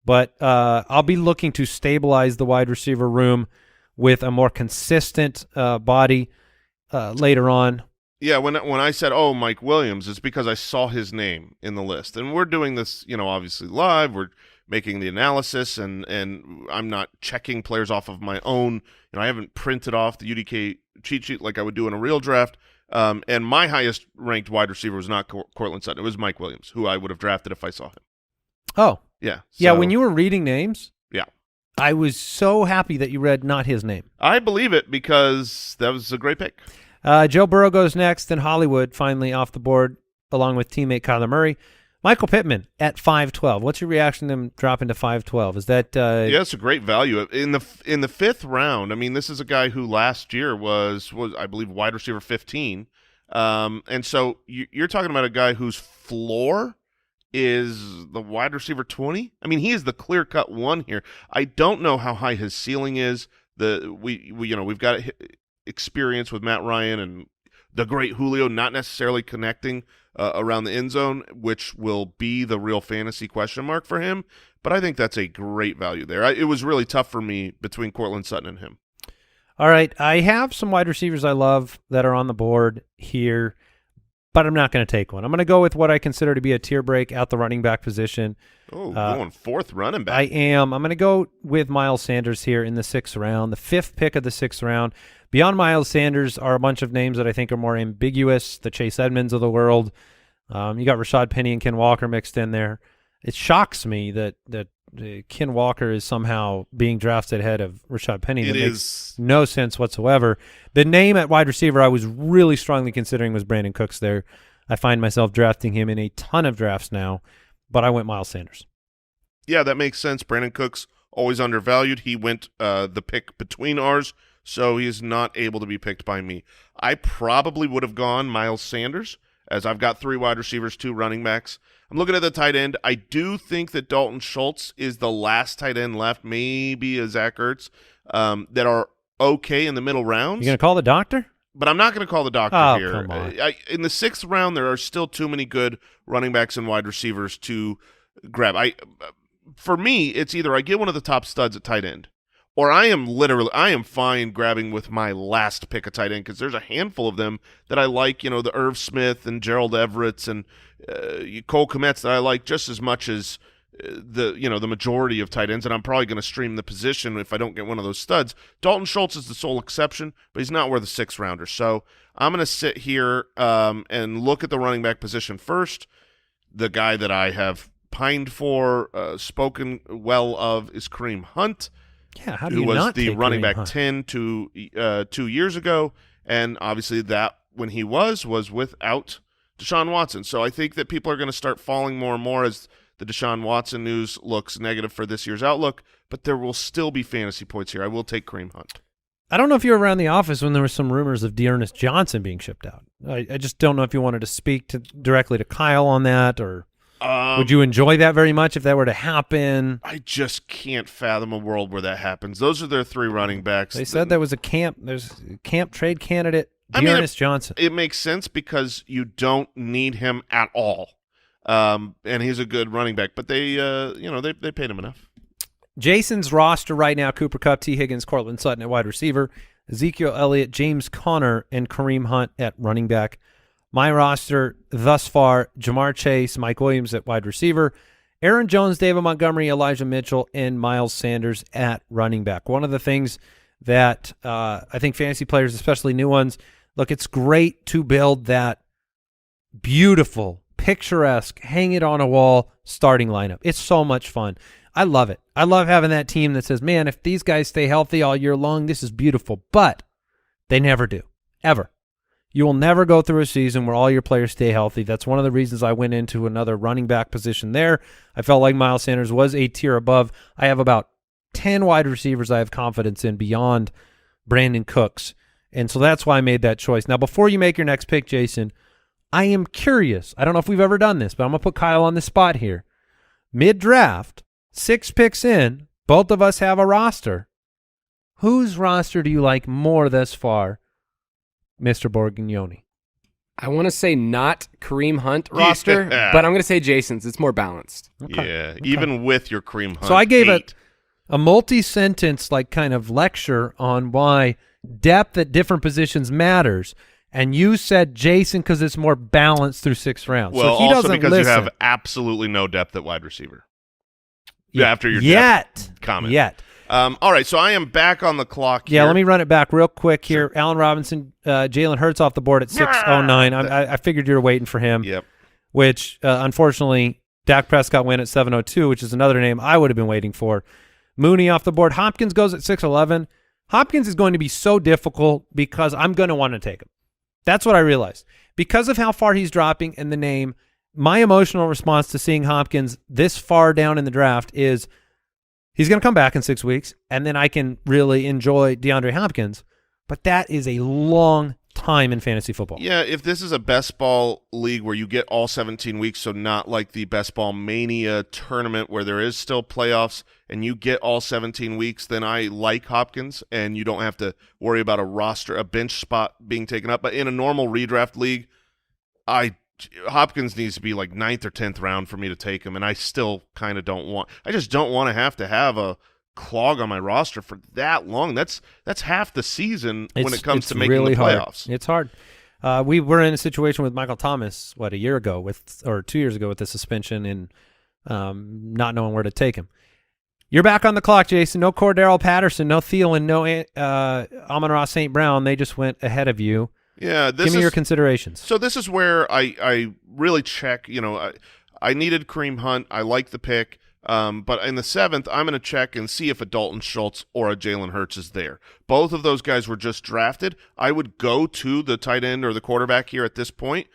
Speaker 1: but I'll be looking to stabilize the wide receiver room with a more consistent body later on.
Speaker 3: Yeah, when I said, Mike Williams, it's because I saw his name in the list. And we're doing this, obviously live. We're making the analysis, and I'm not checking players off of my own. I haven't printed off the UDK cheat sheet like I would do in a real draft. And my highest ranked wide receiver was not Cortland Sutton. It was Mike Williams, who I would have drafted if I saw him.
Speaker 1: Oh.
Speaker 3: Yeah.
Speaker 1: Yeah, when you were reading names.
Speaker 3: Yeah.
Speaker 1: I was so happy that you read not his name.
Speaker 3: I believe it because that was a great pick.
Speaker 1: Joe Burrow goes next, and Hollywood finally off the board, along with teammate Kyler Murray. Michael Pittman at 5'12". What's your reaction to him dropping to 5'12"? Is that
Speaker 3: yeah, it's a great value in the fifth round. I mean, this is a guy who last year was I believe wide receiver 15, and so you're talking about a guy whose floor is the wide receiver 20. I mean, he is the clear cut one here. I don't know how high his ceiling is. We've got experience with Matt Ryan and the great Julio not necessarily connecting around the end zone, which will be the real fantasy question mark for him. But I think that's a great value there. It was really tough for me between Cortland Sutton and him.
Speaker 1: All right, I have some wide receivers I love that are on the board here, but I'm not going to take one. I'm going to go with what I consider to be a tier break at the running back position.
Speaker 3: Oh, going fourth running back.
Speaker 1: I am. I'm going to go with Miles Sanders here in the 6th round, the 5th pick of the 6th round. Beyond Miles Sanders are a bunch of names that I think are more ambiguous, the Chase Edmonds of the world. You got Rashad Penny and Ken Walker mixed in there. It shocks me that Ken Walker is somehow being drafted ahead of Rashad Penny. That makes no sense whatsoever. The name at wide receiver I was really strongly considering was Brandon Cooks there. I find myself drafting him in a ton of drafts now, but I went Miles Sanders.
Speaker 3: Yeah, that makes sense. Brandon Cooks, always undervalued. He went the pick between ours, so he is not able to be picked by me. I probably would have gone Miles Sanders, as I've got 3 wide receivers, 2 running backs. I'm looking at the tight end. I do think that Dalton Schultz is the last tight end left, maybe a Zach Ertz, that are okay in the middle rounds.
Speaker 1: You going to call the doctor?
Speaker 3: But I'm not going to call the doctor here.
Speaker 1: Come on.
Speaker 3: In the 6th round, there are still too many good running backs and wide receivers to grab. For me, it's either I get one of the top studs at tight end, or I am fine grabbing with my last pick of tight end, because there's a handful of them that I like, the Irv Smith and Gerald Everett's and Cole Kmet's that I like just as much as the majority of tight ends, and I'm probably going to stream the position if I don't get one of those studs. Dalton Schultz is the sole exception, but he's not worth a 6th rounder. So I'm going to sit here and look at the running back position first. The guy that I have pined for, spoken well of, is Kareem Hunt.
Speaker 1: Yeah, how do you not
Speaker 3: who was the
Speaker 1: take
Speaker 3: running
Speaker 1: Kareem
Speaker 3: back
Speaker 1: Hunt?
Speaker 3: 10 2 years ago, and obviously that when he was without Deshaun Watson. So I think that people are going to start falling more and more as the Deshaun Watson news looks negative for this year's outlook, but there will still be fantasy points here. I will take Kareem Hunt.
Speaker 1: I don't know if you were around the office when there were some rumors of Dearness Johnson being shipped out. I just don't know if you wanted to speak directly to Kyle on that, or would you enjoy that very much if that were to happen?
Speaker 3: I just can't fathom a world where that happens. Those are their 3 running backs.
Speaker 1: They said there was there's a camp trade candidate Dearness Johnson.
Speaker 3: It makes sense because you don't need him at all. And he's a good running back, but they paid him enough.
Speaker 1: Jason's roster right now: Cooper Kupp, T. Higgins, Cortland Sutton at wide receiver, Ezekiel Elliott, James Conner, and Kareem Hunt at running back. My roster thus far: Jamar Chase, Mike Williams at wide receiver, Aaron Jones, David Montgomery, Elijah Mitchell, and Miles Sanders at running back. One of the things that I think fantasy players, especially new ones, look, it's great to build that beautiful, picturesque, hang it on a wall starting lineup. It's so much fun. I love it. I love having that team that says, man, if these guys stay healthy all year long, this is beautiful. But they never do, ever. You will never go through a season where all your players stay healthy. That's one of the reasons I went into another running back position there. I felt like Miles Sanders was a tier above. I have about 10 wide receivers I have confidence in beyond Brandon Cooks. And so that's why I made that choice. Now, before you make your next pick, Jason, I am curious. I don't know if we've ever done this, but I'm going to put Kyle on the spot here. Mid-draft, 6 picks in, both of us have a roster. Whose roster do you like more thus far, Mr. Borgognoni?
Speaker 4: I want to say not Kareem Hunt roster, but I'm going to say Jason's. It's more balanced.
Speaker 3: Okay. Yeah, even with your Kareem Hunt.
Speaker 1: So I gave a multi-sentence like kind of lecture on why depth at different positions matters, and you said Jason because it's more balanced through 6 rounds.
Speaker 3: Well,
Speaker 1: so he
Speaker 3: also
Speaker 1: doesn't
Speaker 3: because
Speaker 1: listen.
Speaker 3: you have absolutely no depth at wide receiver.
Speaker 1: Yeah,
Speaker 3: after your
Speaker 1: depth
Speaker 3: comment.
Speaker 1: Yet.
Speaker 3: All right, so I am back on the clock here.
Speaker 1: Yeah, let me run it back real quick here. Sure. Allen Robinson, Jalen Hurts off the board at 6:09. I figured you were waiting for him.
Speaker 3: Yep.
Speaker 1: Which, unfortunately, Dak Prescott went at 7:02, which is another name I would have been waiting for. Mooney off the board. Hopkins goes at 6:11. Hopkins is going to be so difficult because I'm going to want to take him. That's what I realized. Because of how far he's dropping and the name, my emotional response to seeing Hopkins this far down in the draft is he's going to come back in 6 weeks, and then I can really enjoy DeAndre Hopkins. But that is a long time in fantasy football.
Speaker 3: Yeah, if this is a best ball league where you get all 17 weeks, so not like the best ball mania tournament where there is still playoffs and you get all 17 weeks, then I like Hopkins and you don't have to worry about a bench spot being taken up. But in a normal redraft league, Hopkins needs to be like 9th or 10th round for me to take him, and I still kind of don't want – I just don't want to have a clog on my roster for that long. That's half the season when it comes to making
Speaker 1: really
Speaker 3: the playoffs.
Speaker 1: It's hard. We were in a situation with Michael Thomas, a year ago or 2 years ago with the suspension and not knowing where to take him. You're back on the clock, Jason. No Cordero Patterson, no Thielen, no Amon-Ra St. Brown. They just went ahead of you.
Speaker 3: Yeah,
Speaker 1: give me your considerations.
Speaker 3: So this is where I really check. I needed Kareem Hunt. I like the pick. But in the 7th, I'm going to check and see if a Dalton Schultz or a Jalen Hurts is there. Both of those guys were just drafted. I would go to the tight end or the quarterback here at this point,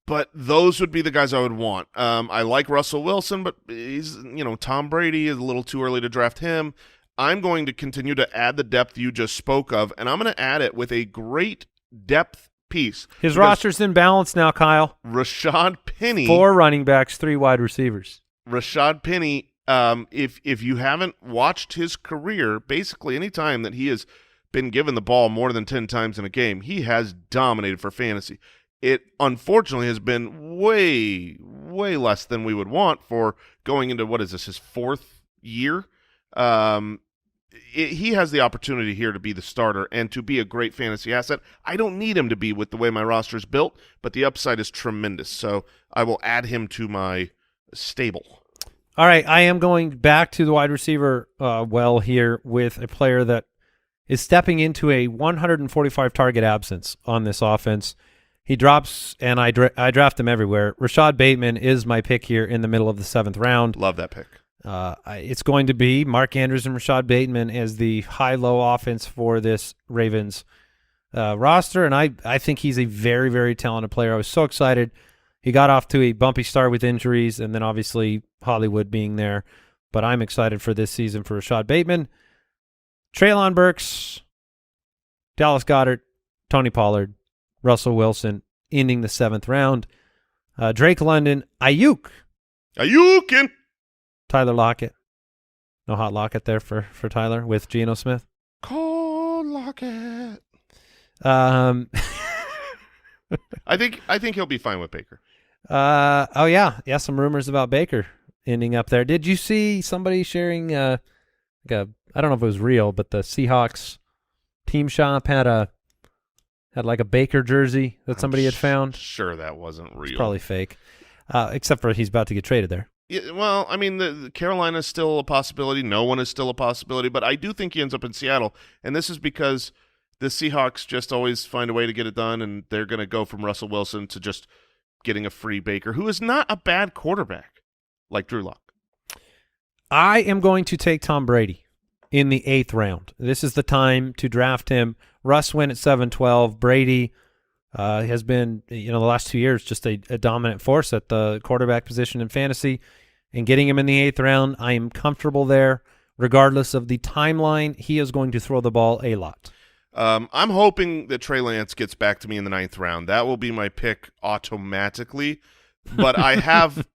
Speaker 3: but those would be the guys I would want. I like Russell Wilson, but he's, Tom Brady is a little too early to draft him. I'm going to continue to add the depth you just spoke of, and I'm going to add it with a great depth piece.
Speaker 1: His roster's in balance now, Kyle.
Speaker 3: Rashad Penny.
Speaker 1: 4 running backs, 3 wide receivers.
Speaker 3: Rashad Penny, if you haven't watched his career, basically any time that he has been given the ball more than 10 times in a game, he has dominated for fantasy. It unfortunately has been way, way less than we would want for going into, what is this, his 4th year? He has the opportunity here to be the starter and to be a great fantasy asset. I don't need him to be with the way my roster is built, but the upside is tremendous. So I will add him to my stable.
Speaker 1: All right, I am going back to the wide receiver here with a player that is stepping into a 145 target absence on this offense. He drops, and I draft him everywhere. Rashad Bateman is my pick here in the middle of the 7th round.
Speaker 3: Love that pick.
Speaker 1: It's going to be Mark Andrews and Rashad Bateman as the high-low offense for this Ravens roster, and I think he's a very, very talented player. I was so excited. He got off to a bumpy start with injuries and then obviously Hollywood being there, but I'm excited for this season for Rashad Bateman. Treylon Burks, Dallas Goedert, Tony Pollard, Russell Wilson ending the 7th round. Drake London,
Speaker 3: Ayukin.
Speaker 1: Tyler Lockett. No hot Lockett there for Tyler with Geno Smith.
Speaker 3: Cold Lockett. I think he'll be fine with Baker.
Speaker 1: Oh yeah, some rumors about Baker ending up there. Did you see somebody sharing? I don't know if it was real, but the Seahawks team shop had like a Baker jersey that somebody had found.
Speaker 3: Sure, that wasn't real.
Speaker 1: It's probably fake, except for he's about to get traded there.
Speaker 3: Yeah, well, I mean, the Carolina's still a possibility. No one is still a possibility, but I do think he ends up in Seattle, and this is because the Seahawks just always find a way to get it done, and they're going to go from Russell Wilson to just getting a free Baker, who is not a bad quarterback like Drew Lock.
Speaker 1: I am going to take Tom Brady in the 8th round. This is the time to draft him. Russ went at 7-12. Brady has been, the last 2 years just a dominant force at the quarterback position in fantasy. And getting him in the 8th round, I am comfortable there. Regardless of the timeline, he is going to throw the ball a lot.
Speaker 3: I'm hoping that Trey Lance gets back to me in the 9th round. That will be my pick automatically. But I have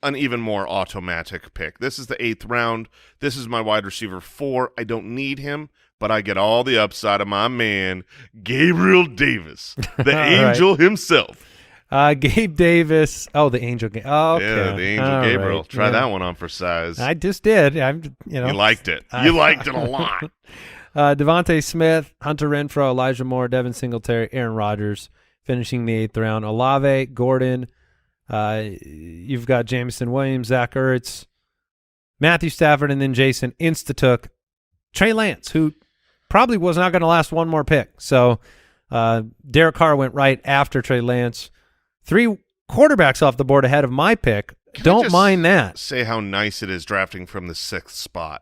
Speaker 3: an even more automatic pick. This is the 8th round. This is my wide receiver 4. I don't need him, but I get all the upside of my man, Gabriel Davis, the angel himself.
Speaker 1: Gabe Davis. Oh, the angel. Oh, okay.
Speaker 3: Yeah, the angel
Speaker 1: all
Speaker 3: Gabriel.
Speaker 1: Right.
Speaker 3: Try that one on for size.
Speaker 1: I just did.
Speaker 3: You liked it. You liked it a lot.
Speaker 1: Devontae Smith, Hunter Renfrow, Elijah Moore, Devin Singletary, Aaron Rodgers, finishing the 8th round. Olave, Gordon. You've got Jameson Williams, Zach Ertz, Matthew Stafford, and then Jason insta-took Trey Lance, who probably was not going to last one more pick. So Derek Carr went right after Trey Lance. 3 quarterbacks off the board ahead of my pick. Don't mind that.
Speaker 3: Say how nice it is drafting from the 6th spot.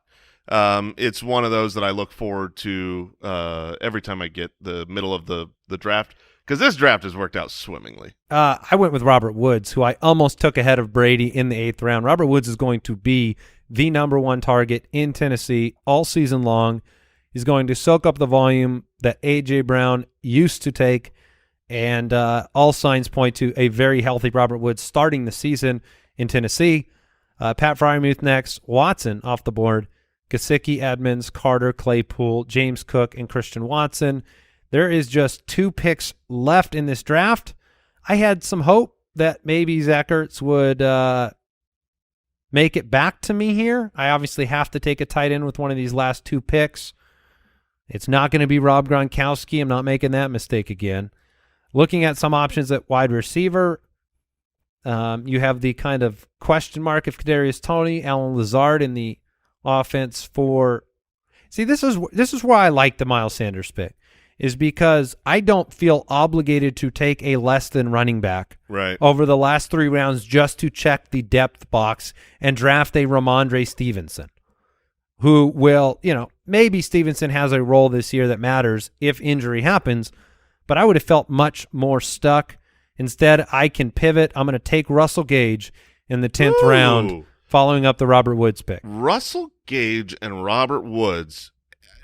Speaker 3: It's one of those that I look forward to every time I get the middle of the draft, because this draft has worked out swimmingly.
Speaker 1: I went with Robert Woods, who I almost took ahead of Brady in the 8th round. Robert Woods is going to be the #1 target in Tennessee all season long. He's going to soak up the volume that A.J. Brown used to take, and all signs point to a very healthy Robert Woods starting the season in Tennessee. Pat Freiermuth next, Watson off the board, Gesicki, Edmonds, Carter, Claypool, James Cook, and Christian Watson. There is just 2 picks left in this draft. I had some hope that maybe Zach Ertz would make it back to me here. I obviously have to take a tight end with one of these last 2 picks. It's not going to be Rob Gronkowski. I'm not making that mistake again. Looking at some options at wide receiver, you have the kind of question mark of Kadarius Toney, Alan Lazard in the offense for. See, this is why I like the Miles Sanders pick, is because I don't feel obligated to take a less than running back over the last 3 rounds just to check the depth box and draft a Ramondre Stevenson, who will, maybe Stevenson has a role this year that matters if injury happens, but I would have felt much more stuck. Instead, I can pivot. I'm going to take Russell Gage in the 10th round, following up the Robert Woods pick.
Speaker 3: Russell Gage and Robert Woods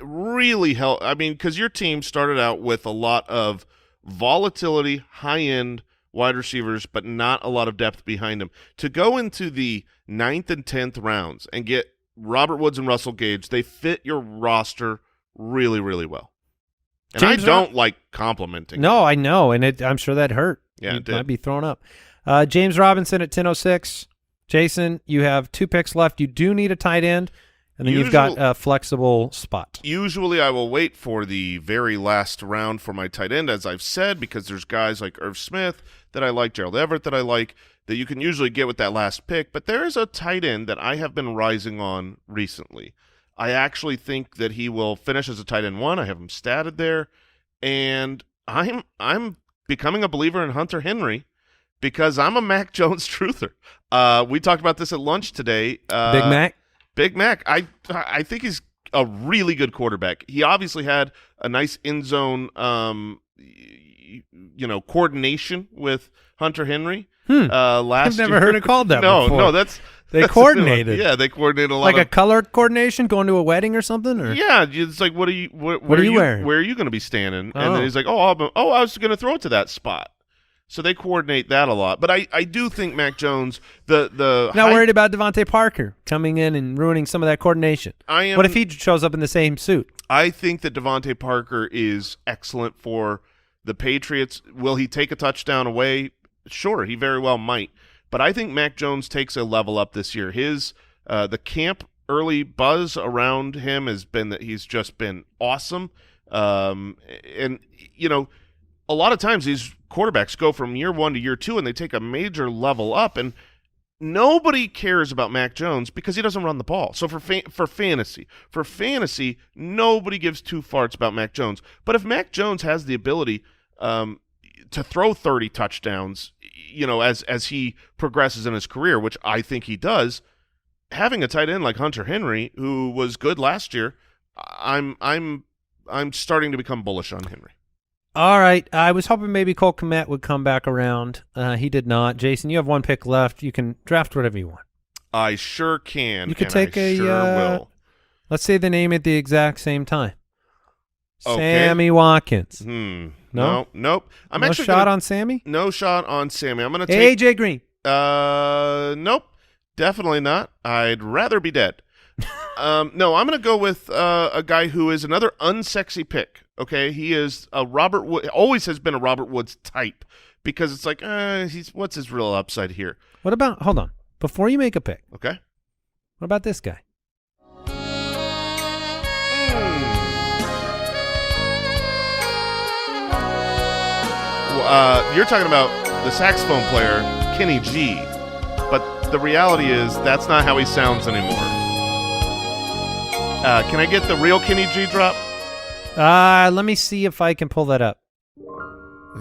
Speaker 3: really help. I mean, because your team started out with a lot of volatility, high-end wide receivers, but not a lot of depth behind them. To go into the 9th and 10th rounds and get Robert Woods and Russell Gage, they fit your roster really, really well. And James I don't like complimenting.
Speaker 1: No, I know, and I'm sure that hurt.
Speaker 3: Yeah,
Speaker 1: it might be thrown up. James Robinson at 10:06. Jason, you have 2 picks left. You do need a tight end, and then you've got a flexible spot.
Speaker 3: Usually I will wait for the very last round for my tight end, as I've said, because there's guys like Irv Smith that I like, Gerald Everett that I like, that you can usually get with that last pick. But there is a tight end that I have been rising on recently. I actually think that he will finish as a tight end 1. I have him statted there, and I'm becoming a believer in Hunter Henry because I'm a Mac Jones truther. We talked about this at lunch today. Big Mac. I think he's a really good quarterback. He obviously had a nice end zone, coordination with Hunter Henry. Last
Speaker 1: I've never
Speaker 3: year.
Speaker 1: heard it called that before.
Speaker 3: No, that's
Speaker 1: coordinated.
Speaker 3: Yeah, they coordinated a lot.
Speaker 1: Like a color coordination, going to a wedding or something? Or?
Speaker 3: Yeah, it's like, what are you
Speaker 1: wearing?
Speaker 3: Where are you going to be standing? And then he's like, I was going to throw it to that spot. So they coordinate that a lot. But I do think Mac Jones,
Speaker 1: not worried about Devontae Parker coming in and ruining some of that coordination. What if he shows up in the same suit?
Speaker 3: I think that Devontae Parker is excellent for The Patriots, will he take a touchdown away? Sure, he very well might. But I think Mac Jones takes a level up this year. The camp early buzz around him has been that he's just been awesome. And, you know, a lot of times these quarterbacks go from year 1 to year 2 and they take a major level up, and nobody cares about Mac Jones because he doesn't run the ball. So for fantasy, nobody gives two farts about Mac Jones. But if Mac Jones has the ability to throw 30 touchdowns, you know, as he progresses in his career, which I think he does, having a tight end like Hunter Henry, who was good last year, I'm starting to become bullish on Henry.
Speaker 1: All right. I was hoping maybe Cole Kmet would come back around. He did not. Jason, you have one pick left. You can draft whatever you want.
Speaker 3: I sure can.
Speaker 1: You could take
Speaker 3: will.
Speaker 1: Let's say the name at the exact same time.
Speaker 3: Okay.
Speaker 1: Sammy Watkins.
Speaker 3: No, nope. I'm
Speaker 1: no
Speaker 3: actually
Speaker 1: shot on Sammy?
Speaker 3: No shot on Sammy. I'm going to take
Speaker 1: AJ Green.
Speaker 3: Nope. Definitely not. I'd rather be dead. No, I'm going to go with a guy who is another unsexy pick. Okay, he is a Robert Wood. Always has been a Robert Woods type because it's like, what's his real upside here?
Speaker 1: What about? Hold on, before you make a pick.
Speaker 3: Okay.
Speaker 1: What about this guy?
Speaker 3: You're talking about the saxophone player Kenny G, but the reality is that's not how he sounds anymore. Can I get the real Kenny G drop?
Speaker 1: Let me see if I can pull that up.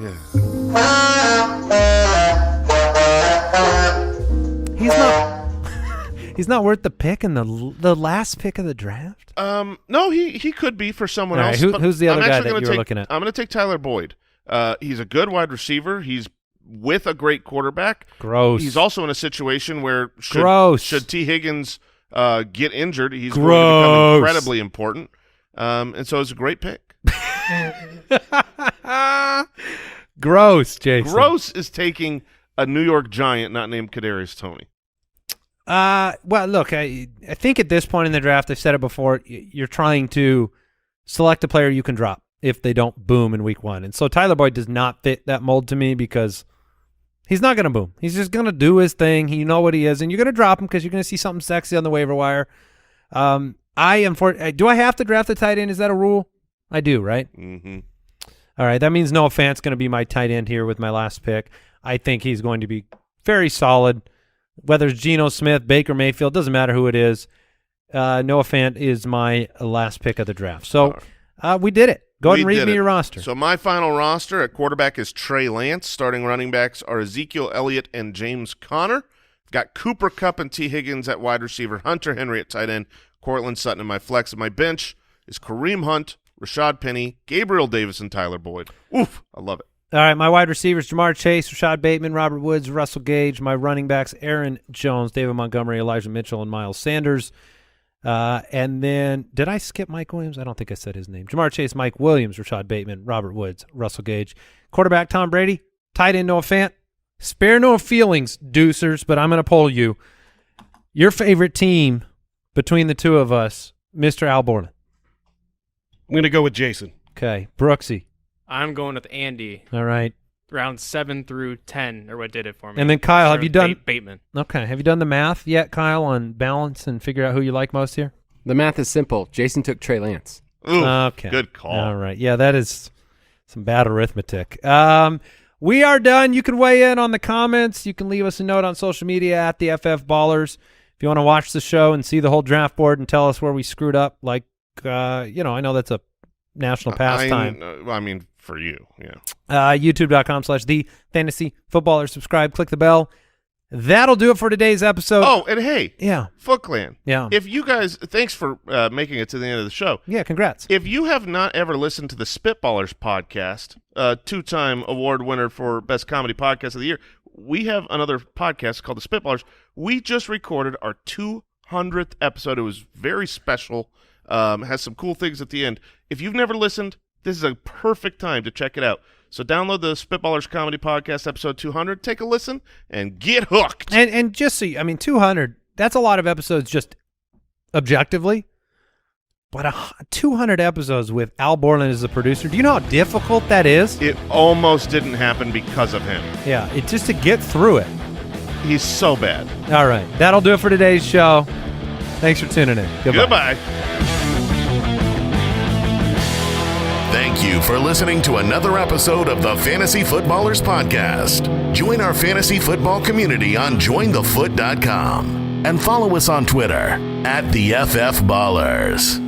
Speaker 3: Yeah.
Speaker 1: He's not worth the pick in the last pick of the draft.
Speaker 3: No, he could be for someone
Speaker 1: All
Speaker 3: else.
Speaker 1: right,
Speaker 3: but
Speaker 1: who's the other
Speaker 3: I'm
Speaker 1: guy
Speaker 3: actually
Speaker 1: that
Speaker 3: gonna
Speaker 1: you were looking at?
Speaker 3: I'm going to take Tyler Boyd. He's a good wide receiver. He's with a great quarterback.
Speaker 1: Gross.
Speaker 3: He's also in a situation where should T. Higgins get injured, he's going to become incredibly important. And so it's a great pick.
Speaker 1: Gross, Jason.
Speaker 3: Gross is taking a New York Giant not named Kadarius Toney.
Speaker 1: Well, look, I think at this point in the draft, I've said it before, you're trying to select a player you can drop if they don't boom in week 1. And so Tyler Boyd does not fit that mold to me because he's not going to boom. He's just going to do his thing. You know what he is, and you're going to drop him because you're going to see something sexy on the waiver wire. Do I have to draft a tight end? Is that a rule? I do, right?
Speaker 3: Mm-hmm.
Speaker 1: All right, that means Noah Fant's going to be my tight end here with my last pick. I think he's going to be very solid. Whether it's Geno Smith, Baker Mayfield, doesn't matter who it is. Noah Fant is my last pick of the draft. So we did it. Go ahead and read me your roster.
Speaker 3: So my final roster at quarterback is Trey Lance. Starting running backs are Ezekiel Elliott and James Conner. Got Cooper Kupp and T. Higgins at wide receiver, Hunter Henry at tight end, Cortland Sutton in my flex. And my bench is Kareem Hunt, Rashad Penny, Gabriel Davis, and Tyler Boyd. Oof, I love it.
Speaker 1: All right, my wide receivers, Jamar Chase, Rashad Bateman, Robert Woods, Russell Gage. My running backs, Aaron Jones, David Montgomery, Elijah Mitchell, and Miles Sanders. And then, did I skip Mike Williams? I don't think I said his name. Jamar Chase, Mike Williams, Rashad Bateman, Robert Woods, Russell Gage. Quarterback, Tom Brady. Tight end, Noah Fant. Spare no feelings, deucers, but I'm going to poll you. Your favorite team between the two of us, Mr. Alborn.
Speaker 6: I'm going to go with Jason.
Speaker 1: Okay. Brooksy.
Speaker 5: I'm going with Andy.
Speaker 1: All right.
Speaker 5: Round 7 through 10 are what did it for me.
Speaker 1: And then Kyle, have you done
Speaker 5: Bateman?
Speaker 1: Okay. Have you done the math yet, Kyle, on balance and figure out who you like most here?
Speaker 4: The math is simple. Jason took Trey Lance.
Speaker 3: Ooh,
Speaker 1: okay.
Speaker 3: Good call.
Speaker 1: All right. Yeah, that is some bad arithmetic. We are done. You can weigh in on the comments. You can leave us a note on social media at the FF Ballers. If you want to watch the show and see the whole draft board and tell us where we screwed up, like, I know that's a national pastime.
Speaker 3: I mean, for you, yeah.
Speaker 1: YouTube.com/TheFantasyFootballer. Subscribe, click the bell. That'll do it for today's episode.
Speaker 3: Oh, and hey,
Speaker 1: yeah,
Speaker 3: Foot Clan.
Speaker 1: Yeah.
Speaker 3: If you guys, thanks for making it to the end of the show.
Speaker 1: Yeah, congrats.
Speaker 3: If you have not ever listened to the Spitballers podcast, 2-time award winner for Best Comedy Podcast of the Year, we have another podcast called the Spitballers. We just recorded our 200th episode. It was very special. Has some cool things at the end. If you've never listened, this is a perfect time to check it out. So download the Spitballers Comedy Podcast, episode 200. Take a listen and get hooked.
Speaker 1: And just so 200, that's a lot of episodes just objectively. But 200 episodes with Al Borland as the producer. Do you know how difficult that is?
Speaker 3: It almost didn't happen because of him.
Speaker 1: Yeah, it just to get through it.
Speaker 3: He's so bad.
Speaker 1: All right, that'll do it for today's show. Thanks for tuning in.
Speaker 3: Goodbye.
Speaker 2: Thank you for listening to another episode of the Fantasy Footballers Podcast. Join our fantasy football community on jointhefoot.com and follow us on Twitter @TheFFBallers.